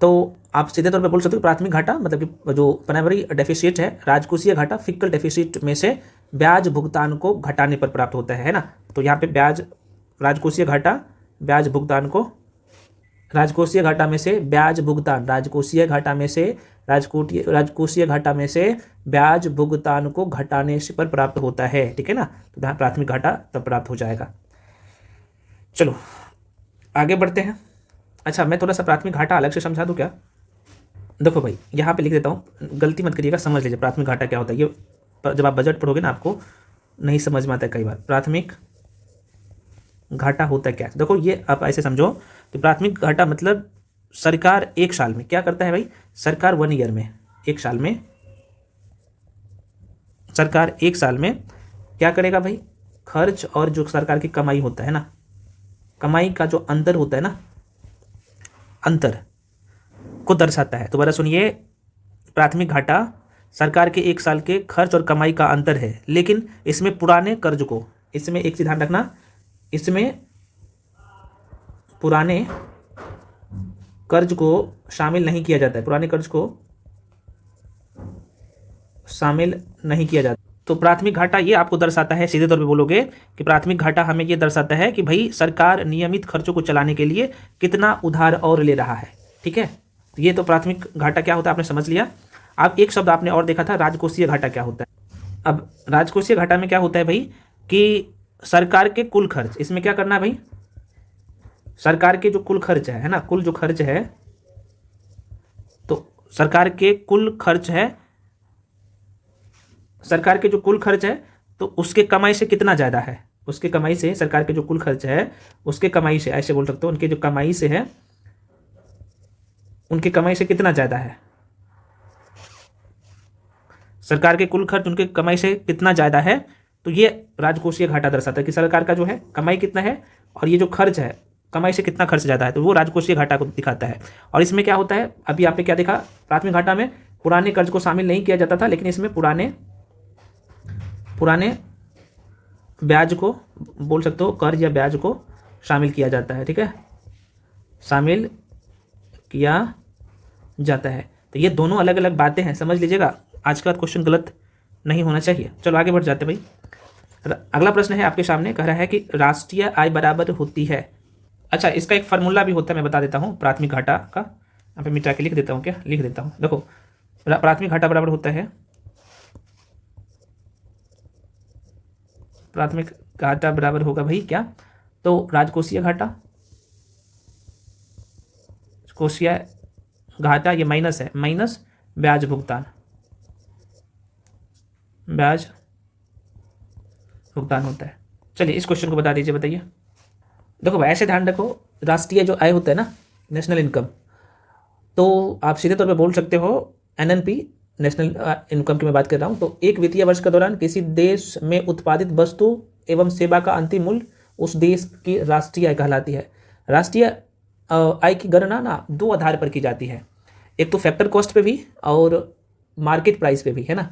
S1: तो आप सीधे तौर पे बोल सकते हो प्राथमिक घाटा मतलब कि जो प्राइमरी डेफिसिट है, राजकोषीय घाटा फिक्कल डेफिसिट में से ब्याज भुगतान को घटाने पर प्राप्त होता है ना। तो यहाँ पे ब्याज राजकोषीय घाटा ब्याज भुगतान को राजकोषीय घाटा में से ब्याज भुगतान राजकोषीय घाटा में से राजकोषीय घाटा में से ब्याज भुगतान को घटाने से पर प्राप्त होता है, ठीक है ना। तो यहाँ प्राथमिक घाटा तब प्राप्त हो जाएगा। चलो आगे बढ़ते हैं। अच्छा, मैं थोड़ा सा प्राथमिक घाटा अलग से समझा दूँ क्या। देखो भाई यहाँ पे लिख देता हूँ, गलती मत करिएगा, समझ लीजिए प्राथमिक घाटा क्या होता है। ये जब आप बजट पढ़ोगे ना आपको नहीं समझ में आता है कई बार। प्राथमिक घाटा होता है क्या, देखो ये आप ऐसे समझो कि प्राथमिक घाटा मतलब सरकार 1 साल में क्या करता है भाई, सरकार 1 ईयर में 1 साल में सरकार 1 साल में क्या करेगा भाई, खर्च और जो सरकार की कमाई होता है ना, कमाई का जो अंतर होता है ना, अंतर को दर्शाता है। दोबारा सुनिए, प्राथमिक घाटा सरकार के 1 साल के खर्च और कमाई का अंतर है, लेकिन इसमें पुराने कर्ज को, इसमें एक चीज ध्यान रखना, इसमें पुराने कर्ज को शामिल नहीं किया जाता है, पुराने कर्ज को शामिल नहीं किया जाता। तो प्राथमिक घाटा ये आपको दर्शाता है, सीधे तौर पे बोलोगे कि प्राथमिक घाटा हमें ये दर्शाता है कि भाई सरकार नियमित खर्चों को चलाने के लिए कितना उधार और ले रहा है, ठीक है। तो ये तो प्राथमिक घाटा क्या होता है आपने समझ लिया। अब एक शब्द आपने और देखा था, राजकोषीय घाटा क्या होता है। अब राजकोषीय घाटा में क्या होता है भाई कि सरकार के कुल खर्च, इसमें क्या करना है भाई, सरकार के जो कुल खर्च है ना, कुल जो खर्च है, तो सरकार के कुल खर्च है, सरकार के जो कुल खर्च है तो उसके कमाई से कितना ज़्यादा है, उसके कमाई से, सरकार के जो कुल खर्च है उसके कमाई से, ऐसे बोल सकते हो, उनके जो कमाई से है, उनके कमाई से कितना ज़्यादा है, सरकार के कुल खर्च उनके कमाई से कितना ज़्यादा है। तो ये राजकोषीय घाटा दर्शाता है कि सरकार का जो है कमाई कितना है और ये जो खर्च है कमाई से कितना खर्च ज़्यादा है, तो वो राजकोषीय घाटा को दिखाता है। और इसमें क्या होता है, अभी आपने क्या देखा, प्राथमिक घाटा में पुराने कर्ज को शामिल नहीं किया जाता था, लेकिन इसमें पुराने ब्याज को बोल सकते हो, कर्ज या ब्याज को शामिल किया जाता है, ठीक है, शामिल किया जाता है। तो ये दोनों अलग अलग बातें हैं, समझ लीजिएगा, आज का क्वेश्चन गलत नहीं होना चाहिए। चलो आगे बढ़ जाते भाई। अगला प्रश्न है आपके सामने, कह रहा है कि राष्ट्रीय आय बराबर होती है। अच्छा, इसका एक फार्मूला भी होता है, मैं बता देता हूँ प्राथमिक घाटा का, यहाँ पे मिटा के लिख देता हूँ, क्या लिख देता हूँ, देखो प्राथमिक घाटा बराबर होता है, प्राथमिक घाटा बराबर होगा भाई क्या, तो राजकोषीय घाटा, कोषीय घाटा ये माइनस है, माइनस ब्याज भुगतान, ब्याज भुगतान होता है। चलिए इस क्वेश्चन को बता दीजिए, बताइए। देखो भाई ऐसे ध्यान रखो, राष्ट्रीय जो आय होता है ना, नेशनल इनकम, तो आप सीधे तौर पे बोल सकते हो एनएनपी, नेशनल इनकम की मैं बात कर रहा हूँ। तो एक वित्तीय वर्ष के दौरान किसी देश में उत्पादित वस्तु एवं सेवा का अंतिम मूल्य उस देश की राष्ट्रीय आय कहलाती है। राष्ट्रीय आय की गणना ना 2 आधार पर की जाती है, एक तो फैक्टर कॉस्ट पे भी और मार्केट प्राइस पे भी, है ना।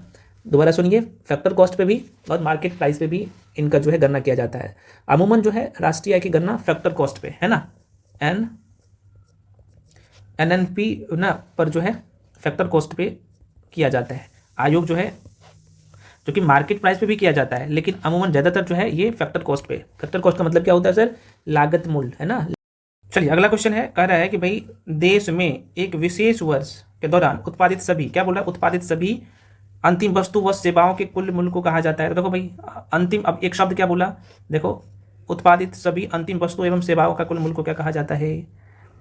S1: दोबारा सुनिए, फैक्टर कॉस्ट पे भी और मार्केट प्राइस पे भी इनका जो है गणना किया जाता है। अमूमन जो है राष्ट्रीय आय की गणना फैक्टर कॉस्ट पे, है ना, एनएनपी ना पर जो है फैक्टर कॉस्ट पे किया जाता है। आयोग जो है जो कि मार्केट प्राइस पे भी किया जाता है, लेकिन अमूमन ज़्यादातर जो है ये फैक्टर कॉस्ट पे। फैक्टर कॉस्ट का मतलब क्या होता है सर? लागत मूल्य, है ना। चलिए अगला क्वेश्चन है, कह रहा है कि भाई देश में एक विशेष वर्ष के दौरान उत्पादित सभी, क्या बोल रहा है, उत्पादित सभी अंतिम वस्तु व सेवाओं के कुल मूल्य को कहा जाता है। तो देखो भाई अंतिम, अब एक शब्द क्या बोला, देखो उत्पादित सभी अंतिम वस्तु एवं सेवाओं का कुल मूल्य को क्या कहा जाता है,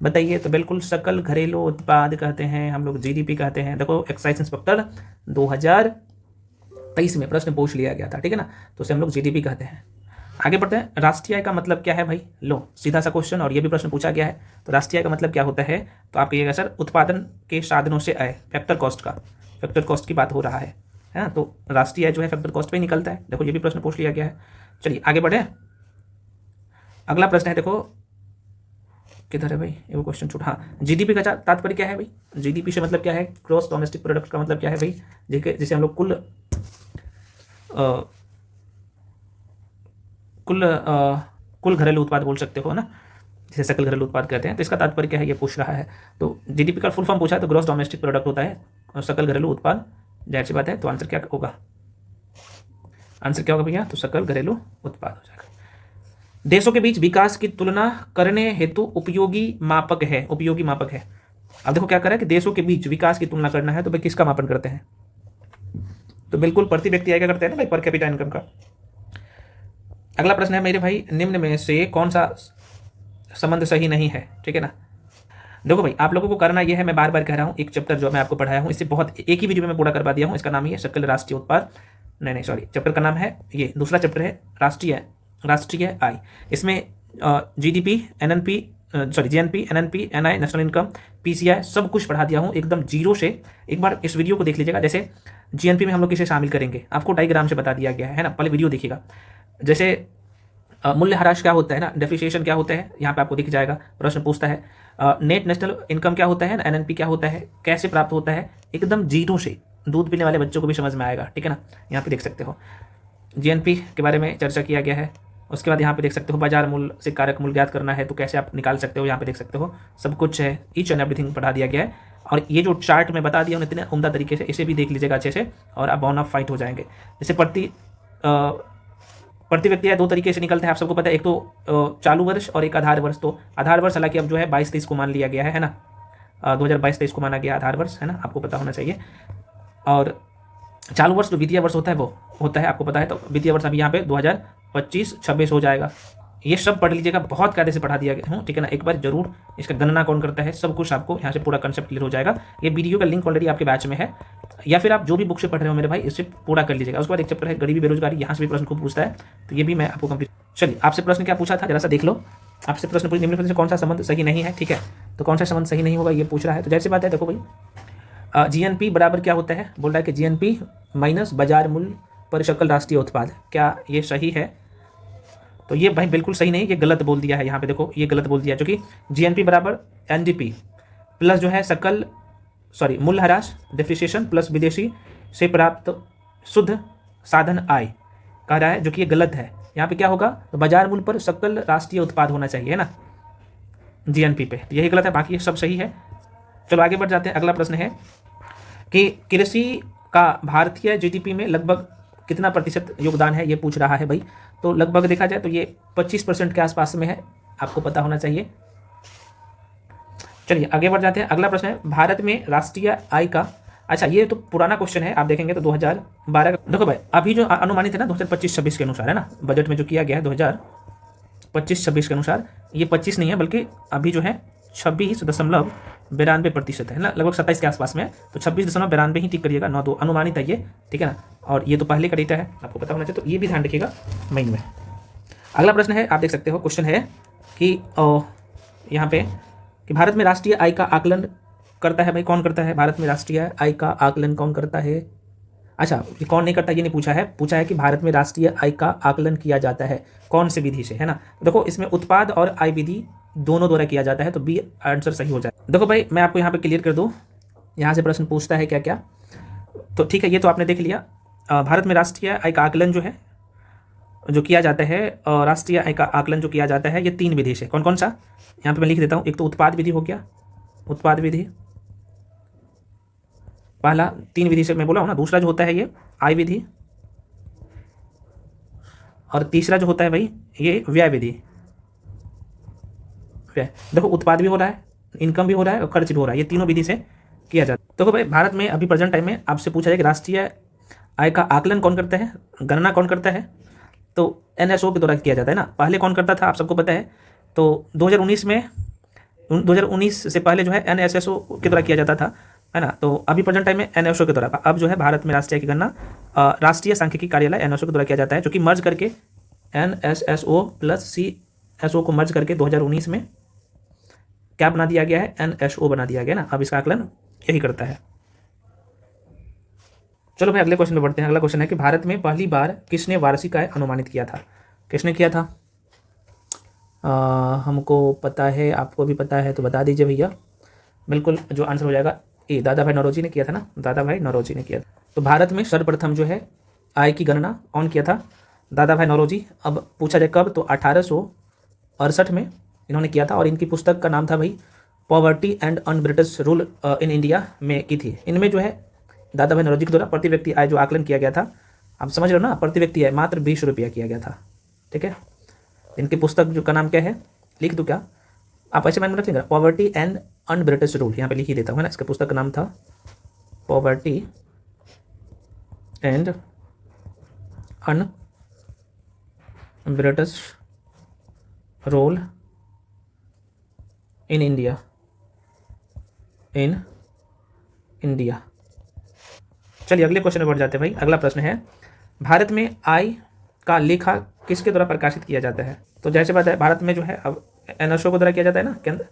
S1: बताइए। तो बिल्कुल सकल घरेलू उत्पाद कहते हैं हम लोग, जीडीपी कहते हैं। देखो एक्साइज इंस्पेक्टर 2023 में प्रश्न पूछ लिया गया था, ठीक है ना, तो उसे हम लोग जीडीपी कहते हैं। आगे बढ़ते हैं, राष्ट्रीय आय का मतलब क्या है भाई? लो सीधा सा क्वेश्चन, और ये भी प्रश्न पूछा गया है। तो राष्ट्रीय आय का मतलब क्या होता है? तो आप कहिएगा सर उत्पादन के साधनों से आय, फैक्टर कॉस्ट का, फैक्टर कॉस्ट की बात हो रहा है ना। तो राष्ट्रीय आय जो है फैक्टर कॉस्ट पे ही निकलता है। देखो ये भी प्रश्न पूछ लिया गया है। चलिए आगे बढ़े, अगला प्रश्न है, देखो किधर है भाई ये क्वेश्चन छूट, हाँ, जीडीपी का तात्पर्य क्या है भाई? जीडीपी से मतलब क्या है? ग्रॉस डोमेस्टिक प्रोडक्ट का मतलब क्या है भाई? जिसे हम लोग कुल घरेलू उत्पाद बोल सकते हो ना, जिसे सकल घरेलू उत्पाद कहते हैं। तो इसका तात्पर्य क्या है ये पूछ रहा है। तो जीडीपी का फुल फॉर्म पूछा है, तो ग्रॉस डोमेस्टिक प्रोडक्ट होता है और सकल घरेलू उत्पाद, जाहिर सी बात है। तो आंसर क्या होगा? आंसर क्या होगा भैया? तो सकल घरेलू उत्पाद हो जाएगा। देशों के बीच विकास की तुलना करने हेतु उपयोगी मापक है, उपयोगी मापक है। अब देखो क्या कर रहा है कि देशों के बीच विकास की तुलना करना है, तो भाई किसका मापन करते हैं? तो बिल्कुल प्रति व्यक्ति आय का करते हैं ना भाई, पर कैपिटा इनकम का। अगला प्रश्न है मेरे भाई, निम्न में से कौन सा संबंध सही नहीं है, ठीक है ना। देखो भाई आप लोगों को करना यह है, मैं बार बार कह रहा हूँ, एक चैप्टर जो मैं आपको पढ़ाया हूँ इससे बहुत एक ही वीडियो में मैं पूरा करवा दिया हूँ। इसका नाम ही है सकल राष्ट्रीय उत्पाद, नहीं सॉरी, चैप्टर का नाम है ये, दूसरा चैप्टर है राष्ट्रीय आय। इसमें GDP, NNP, sorry GNP, NNP, NI, national income, PCI सब कुछ पढ़ा दिया हूँ एकदम जीरो से। एक बार इस वीडियो को देख लीजिएगा। जैसे जीएनपी में हम लोग किसे शामिल करेंगे आपको डायग्राम से बता दिया गया है ना, पहले वीडियो देखिएगा। जैसे मूल्यह्रास क्या होता है ना, डेप्रिसिएशन क्या होता है, यहाँ पे आपको दिख जाएगा। प्रश्न पूछता है नेट नेशनल इनकम क्या होता है, एनएनपी क्या होता है, कैसे प्राप्त होता है, एकदम जीरो से, दूध पीने वाले बच्चों को भी समझ में आएगा, ठीक है ना। यहाँ पे देख सकते हो जीएनपी के बारे में चर्चा किया गया है। उसके बाद यहाँ पे देख सकते हो बाजार मूल्य से कारक मूल्य ज्ञात करना है, तो कैसे आप निकाल सकते हो, यहाँ पे देख सकते हो सब कुछ है, ईच एंड एवरीथिंग पढ़ा दिया गया है। और ये जो चार्ट में बता दिया इतने उम्दा तरीके से, इसे भी देख लीजिएगा अच्छे से, और आप बोनस फाइट हो जाएंगे। जैसे प्रति व्यक्ति है, दो तरीके से निकलते हैं, आप सबको पता है, एक तो चालू वर्ष और एक आधार वर्ष। तो आधार वर्ष हालांकि अब जो है 22-23 को मान लिया गया है ना, 2022-23 को माना गया आधार वर्ष, है ना, आपको पता होना चाहिए। और चालू वर्ष जो वित्तीय वर्ष होता है वो होता है, आपको पता है। तो वित्तीय वर्ष अभी यहाँ पे 2025-26 हो जाएगा। ये सब पढ़ लीजिएगा, बहुत कायदे से पढ़ा दिया गया हूँ, ठीक है ना। एक बार जरूर इसका गणना कौन करता है, सब कुछ आपको यहाँ से पूरा कंसेप्ट क्लियर हो जाएगा। ये वीडियो का लिंक ऑलरेडी आपके बैच में है, या फिर आप जो भी बुक से पढ़ रहे हो मेरे भाई, इससे पूरा कर लीजिएगा। उसके बाद एक चैप्टर है गरीबी बेरोजगारी, यहाँ से भी प्रश्न खूब पूछता है, तो ये भी मैं आपको कंप्लीट। चलिए आपसे प्रश्न क्या पूछा था जरा सा देख लो। आपसे प्रश्न पूछ, निम्न में से कौन सा संबंध सही नहीं है, ठीक है। तो कौन सा संबंध सही नहीं होगा ये पूछ रहा है। तो जैसी बात है, देखो भाई जीएनपी बराबर क्या होता है, बोल रहा है कि जीएनपी माइनस बाजार मूल्य पर सकल राष्ट्रीय उत्पाद, क्या ये सही है? तो ये भाई बिल्कुल सही नहीं, ये गलत बोल दिया है यहाँ पे, देखो ये गलत बोल दिया, क्योंकि जीएनपी बराबर एनडीपी प्लस जो है सकल, सॉरी, मूल्यह्रास, डेप्रिसिएशन प्लस विदेशी से प्राप्त शुद्ध साधन आय कह रहा है, जो कि ये गलत है। यहाँ पे क्या होगा, तो बाजार मूल्य पर सकल राष्ट्रीय उत्पाद होना चाहिए, है ना, जीएनपी पे, तो यही गलत है, बाकी सब सही है। चलो आगे बढ़ जाते हैं। अगला प्रश्न है कि कृषि का भारतीय जीडीपी में लगभग कितना प्रतिशत योगदान है, ये पूछ रहा है भाई। तो लगभग देखा जाए तो ये 25% के आसपास में है, आपको पता होना चाहिए। चलिए आगे बढ़ जाते हैं। अगला प्रश्न है, भारत में राष्ट्रीय आय का, अच्छा ये तो पुराना क्वेश्चन है, आप देखेंगे तो 2012 का। देखो भाई अभी जो अनुमानित है ना 2025-26 के अनुसार, है ना, बजट में जो किया गया है 2025-26 के अनुसार, ये 25 नहीं है बल्कि अभी जो है 26.92% है ना, लगभग 27 के आसपास में है। तो 26.92 ही टिक करिएगा, 92 अनुमानित है ये, ठीक है ना। और ये तो पहले का डेटा है, आपको पता होना चाहिए, तो ये भी ध्यान रखिएगा महीने में। अगला प्रश्न है, आप देख सकते हो, क्वेश्चन है कि यहाँ पे कि भारत में राष्ट्रीय आय का आकलन करता है भाई, कौन करता है भारत में राष्ट्रीय आय का आकलन, कौन करता है? अच्छा ये कौन नहीं करता ये नहीं पूछा है, पूछा है कि भारत में राष्ट्रीय आय का आकलन किया जाता है कौन से विधि से, है ना। देखो इसमें उत्पाद और आय विधि दोनों द्वारा किया जाता है, तो बी आंसर सही हो जाए। देखो भाई मैं आपको यहाँ पे क्लियर कर दूँ, यहाँ से प्रश्न पूछता है क्या क्या, तो ठीक है ये तो आपने देख लिया। भारत में राष्ट्रीय आय का आकलन जो है जो किया जाता है, राष्ट्रीय आय का आकलन जो किया जाता है ये 3 विधि से। कौन कौन सा, यहाँ पे मैं लिख देता हूँ। एक तो उत्पाद विधि हो गया, उत्पाद विधि पहला, 3 विधि से मैं बोला हूँ ना। दूसरा जो होता है ये आय विधि, और तीसरा जो होता है भाई ये व्यय विधि। व्यय, देखो उत्पाद भी हो रहा है, इनकम भी हो रहा है और खर्च भी हो रहा है, ये तीनों विधि से किया जाता है। देखो भाई भारत में अभी प्रेजेंट टाइम में आपसे पूछा जाए कि राष्ट्रीय आय का आकलन कौन करता है, गणना कौन करता है, तो एनएसओ के द्वारा किया जाता है ना। पहले कौन करता था आप सबको पता है, तो 2019 से पहले जो है एनएसएसओ के द्वारा किया जाता था, है ना। तो अभी प्रेजेंट टाइम में एनएसओ के द्वारा, अब जो है भारत में राष्ट्रीय की गणना राष्ट्रीय सांख्यिकी कार्यालय एनएसओ के द्वारा किया जाता है, जो कि मर्ज करके एनएसएसओ प्लस सीएसओ को मर्ज करके 2019 में क्या बना दिया गया है, एनएसओ बना दिया गया ना। अब इसका आकलन यही करता है। चलो भाई अगले क्वेश्चन पे बढ़ते हैं। अगला क्वेश्चन है कि भारत में पहली बार किसने वार्षिक आय अनुमानित किया था, किसने किया था। हमको पता है, आपको भी पता है, तो बता दीजिए भैया। बिल्कुल जो आंसर हो जाएगा ए, दादा भाई नौरोजी ने किया था ना, दादा भाई नौरोजी ने किया था। तो भारत में सर्वप्रथम जो है आय की गणना कौन किया था, दादा भाई नौरोजी। अब पूछा जाए कब, तो 1868 में इन्होंने किया था, और इनकी पुस्तक का नाम था भाई poverty and un-British rule in India में की थी। इनमें जो है दादा भाई नौरोजी के द्वारा प्रति व्यक्ति आय जो आकलन किया गया था, आप समझ रहे हो ना, प्रति व्यक्ति आय मात्र 20 रुपया किया गया था। ठीक है, इनकी पुस्तक जो का नाम क्या है, लिख दूँ क्या, आप ऐसे माइंड में रख लेंगे, पॉवर्टी एंड अनब्रिटिश रूल, यहाँ पे लिख ही देता हूँ, है ना। इसका पुस्तक का नाम था poverty and un-British rule in India, in India. चलिए अगले क्वेश्चन में बढ़ जाते हैं भाई। अगला प्रश्न है, भारत में आय का लेखा किसके द्वारा प्रकाशित किया जाता है। तो जैसे बात है, भारत में जो है अब एनएसओ के द्वारा किया जाता है ना, केंद्र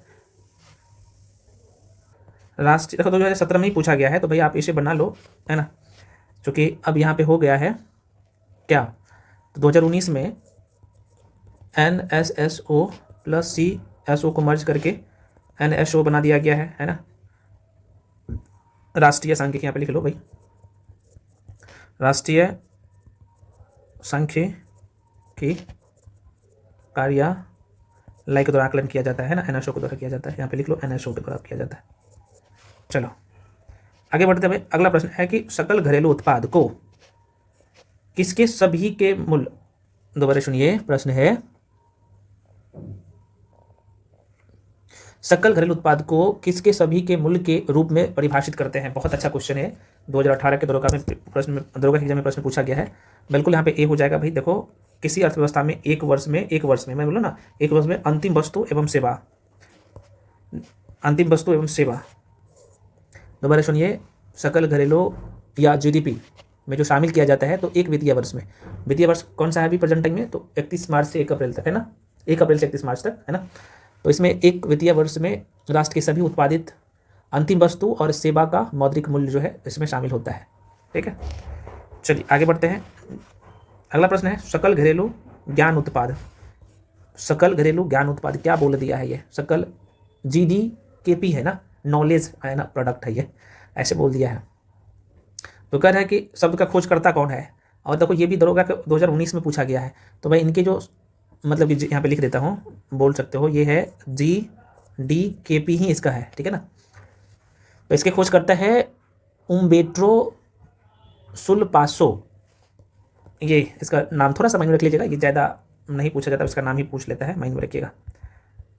S1: राष्ट्रीय। देखो 2017 में ही पूछा गया है, तो भाई आप इसे बना लो, है ना, क्योंकि अब यहाँ पे हो गया है क्या, तो 2019 में एनएसएसओ प्लस सीएसओ को मर्ज करके एनएसओ बना दिया गया है ना। राष्ट्रीय सांख्यिकी, यहाँ पे लिख लो भाई, राष्ट्रीय सांख्यिकी कार्यालय के द्वारा आकलन किया जाता है ना, एनएसओ के द्वारा किया जाता है, यहाँ पे लिख लो एनएसओ के द्वारा किया जाता है। चलो आगे बढ़ते हैं भाई। अगला प्रश्न है कि सकल घरेलू उत्पाद को किसके सभी के मूल्य, दोबारा सुनिए, प्रश्न है सकल घरेलू उत्पाद को किसके सभी के मूल्य के रूप में परिभाषित करते हैं। बहुत अच्छा क्वेश्चन है, 2018 के दरोगा में प्रश्न, दरोगा एग्जाम में प्रश्न पूछा गया है। बिल्कुल यहाँ पे ए हो जाएगा भाई। देखो किसी अर्थव्यवस्था में एक वर्ष में मैं बोलूँ ना, एक वर्ष में अंतिम वस्तु एवं सेवा, अंतिम वस्तु एवं सेवा, दोबारा सुनिए, सकल घरेलू या जीडीपी में जो शामिल किया जाता है, तो एक वित्तीय वर्ष में, वित्तीय वर्ष कौन सा है अभी प्रेजेंट टाइम में, तो 31 मार्च से 1 अप्रैल तक, है ना, 1 अप्रैल से 31 मार्च तक, है ना। तो इसमें एक वित्तीय वर्ष में राष्ट्र के सभी उत्पादित अंतिम वस्तु और सेवा का मौद्रिक मूल्य जो है इसमें शामिल होता है। ठीक है, चलिए आगे बढ़ते हैं। अगला प्रश्न है सकल घरेलू ज्ञान उत्पाद। सकल घरेलू ज्ञान उत्पाद क्या बोल दिया है, ये सकल जीडीकेपी है ना, नॉलेज है ना, प्रोडक्ट है ये, ऐसे बोल दिया है। तो कह रहा है कि शब्द का खोजकर्ता कौन है, और देखो ये भी दरोगा के 2019 में पूछा गया है। तो भाई इनके जो मतलब कि यहाँ पे लिख देता हूँ, बोल सकते हो, ये है जीडीकेपी ही इसका है, ठीक है ना। तो इसके खोज करता है उम्बेट्रो सुलपासो, ये इसका नाम थोड़ा सा माइंड में रख लीजिएगा, ये ज़्यादा नहीं पूछा जाता, इसका नाम ही पूछ लेता है, माइंड में रखिएगा।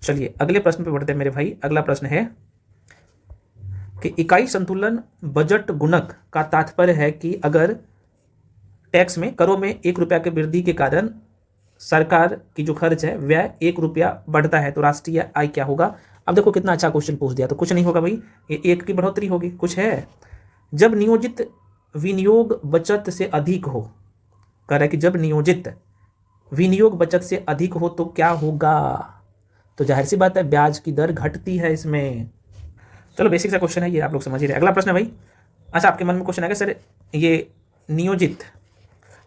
S1: चलिए अगले प्रश्न पे बढ़ते हैं मेरे भाई। अगला प्रश्न है कि इकाई संतुलन बजट गुणक का तात्पर्य है कि अगर टैक्स में, करों में 1 रुपया की वृद्धि के कारण सरकार की जो खर्च है व्यय 1 रुपया बढ़ता है, तो राष्ट्रीय आय क्या होगा। अब देखो कितना अच्छा क्वेश्चन पूछ दिया, तो कुछ नहीं होगा भाई, ये 1 की बढ़ोतरी होगी, कुछ है। जब नियोजित विनियोग बचत से अधिक हो, कह रहा है कि जब नियोजित विनियोग बचत से अधिक हो तो क्या होगा, तो जाहिर सी बात है ब्याज की दर घटती है इसमें। चलो बेसिक सा क्वेश्चन है ये, आप लोग समझ ही रहे। अगला प्रश्न है भाई, अच्छा आपके मन में क्वेश्चन आएगा सर ये नियोजित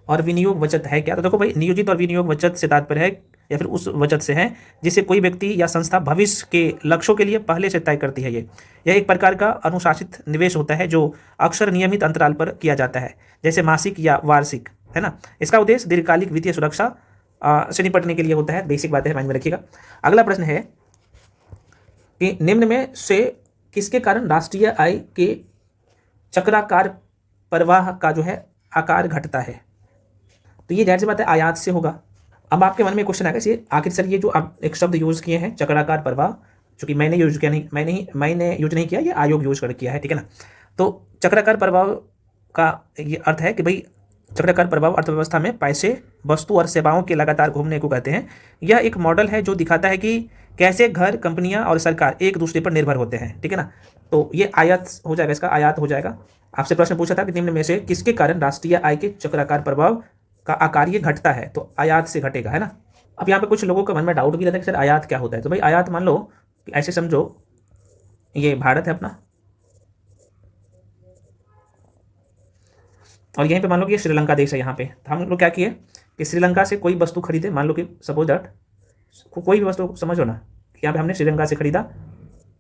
S1: और विनियोग बचत है क्या? तो देखो भाई, नियोजित और विनियोग बचत से तात्पर्य है या फिर उस बचत से है जिसे कोई व्यक्ति या संस्था भविष्य के लक्ष्यों के लिए पहले से तय करती है। यह एक प्रकार का अनुशासित निवेश होता है जो अक्सर नियमित अंतराल पर किया जाता है, जैसे मासिक या वार्षिक, है ना। इसका उद्देश्य दीर्घकालिक वित्तीय सुरक्षा से निपटने के लिए होता है। बेसिक बातें माइंड में रखिएगा। अगला प्रश्न है कि निम्न में से किसके कारण राष्ट्रीय आय के चक्राकार प्रवाह का जो है आकार घटता है? तो ये जाहिर सी बात है आयात से होगा। अब आपके मन में क्वेश्चन आएगा, ये आखिर सर ये जो आप एक शब्द यूज किए हैं चक्राकार प्रवाह, जो कि मैंने यूज किया नहीं, मैंने यूज नहीं किया, ये आयोग यूज कर किया है, ठीक है ना। तो चक्राकार प्रभाव का ये अर्थ है कि भाई चक्राकार प्रभाव अर्थव्यवस्था में पैसे, वस्तु और सेवाओं के लगातार घूमने को कहते हैं। यह एक मॉडल है जो दिखाता है कि कैसे घर, कंपनियां और सरकार एक दूसरे पर निर्भर होते हैं, ठीक है ना। तो ये आयात हो जाएगा, इसका आयात हो जाएगा। आपसे प्रश्न पूछा था कि निम्न में से किसके कारण राष्ट्रीय आय के चक्राकार प्रभाव का आकार ये घटता है, तो आयात से घटेगा, है ना। अब यहाँ पे कुछ लोगों के मन में डाउट भी रहता है कि सर आयात क्या होता है। तो भाई आयात मान लो कि ऐसे समझो, ये भारत है अपना, और यहीं पे मान लो कि ये श्रीलंका देश है। यहाँ पे तो हम लोग क्या किए कि श्रीलंका से कोई वस्तु खरीदे, मान लो कि सपोज दैट कोई भी वस्तु समझो ना, यहाँ पे हमने श्रीलंका से खरीदा,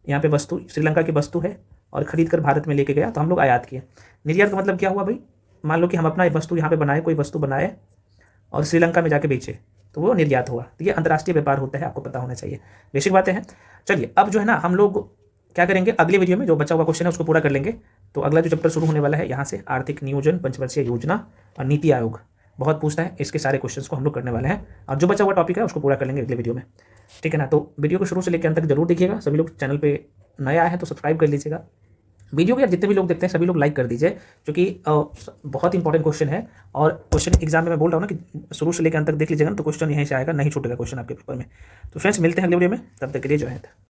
S1: यहाँ पे वस्तु श्रीलंका की वस्तु है और खरीद कर भारत में लेके गया, तो हम लोग आयात किए। निर्यात का मतलब क्या हुआ भाई, मान लो कि हम अपना वस्तु यहाँ पे बनाए, कोई वस्तु बनाए और श्रीलंका में जाके बेचे, तो वो निर्यात हुआ। तो ये अंतर्राष्ट्रीय व्यापार होता है, आपको पता होना चाहिए, बेसिक बातें हैं। चलिए अब जो है ना हम लोग क्या करेंगे, अगले वीडियो में जो बचा हुआ क्वेश्चन है उसको पूरा कर लेंगे। तो अगला जो चैप्टर शुरू होने वाला है यहाँ से, आर्थिक नियोजन, पंचवर्षीय योजना और नीति आयोग बहुत पूछता है, इसके सारे क्वेश्चंस को हम लोग करने वाले हैं, और जो बचा हुआ टॉपिक है उसको पूरा कर लेंगे अगले वीडियो में, ठीक है ना। तो वीडियो को शुरू से लेकर अंत तक जरूर देखिएगा। सभी लोग चैनल पे नया आए हैं तो सब्सक्राइब कर लीजिएगा। वीडियो को यार जितने भी लोग देखते हैं सभी लोग लाइक कर दीजिए, क्योंकि बहुत इंपॉर्टेंट क्वेश्चन है। और क्वेश्चन एग्जाम में मैं बोल रहा हूँ ना कि शुरू से लेकर अंत तक देख लीजिएगा ना, तो क्वेश्चन यहीं से आएगा, नहीं छूटेगा क्वेश्चन आपके पेपर में। तो फ्रेंड्स मिलते हैं अगले वीडियो में, तब तक के लिए जय हिंद।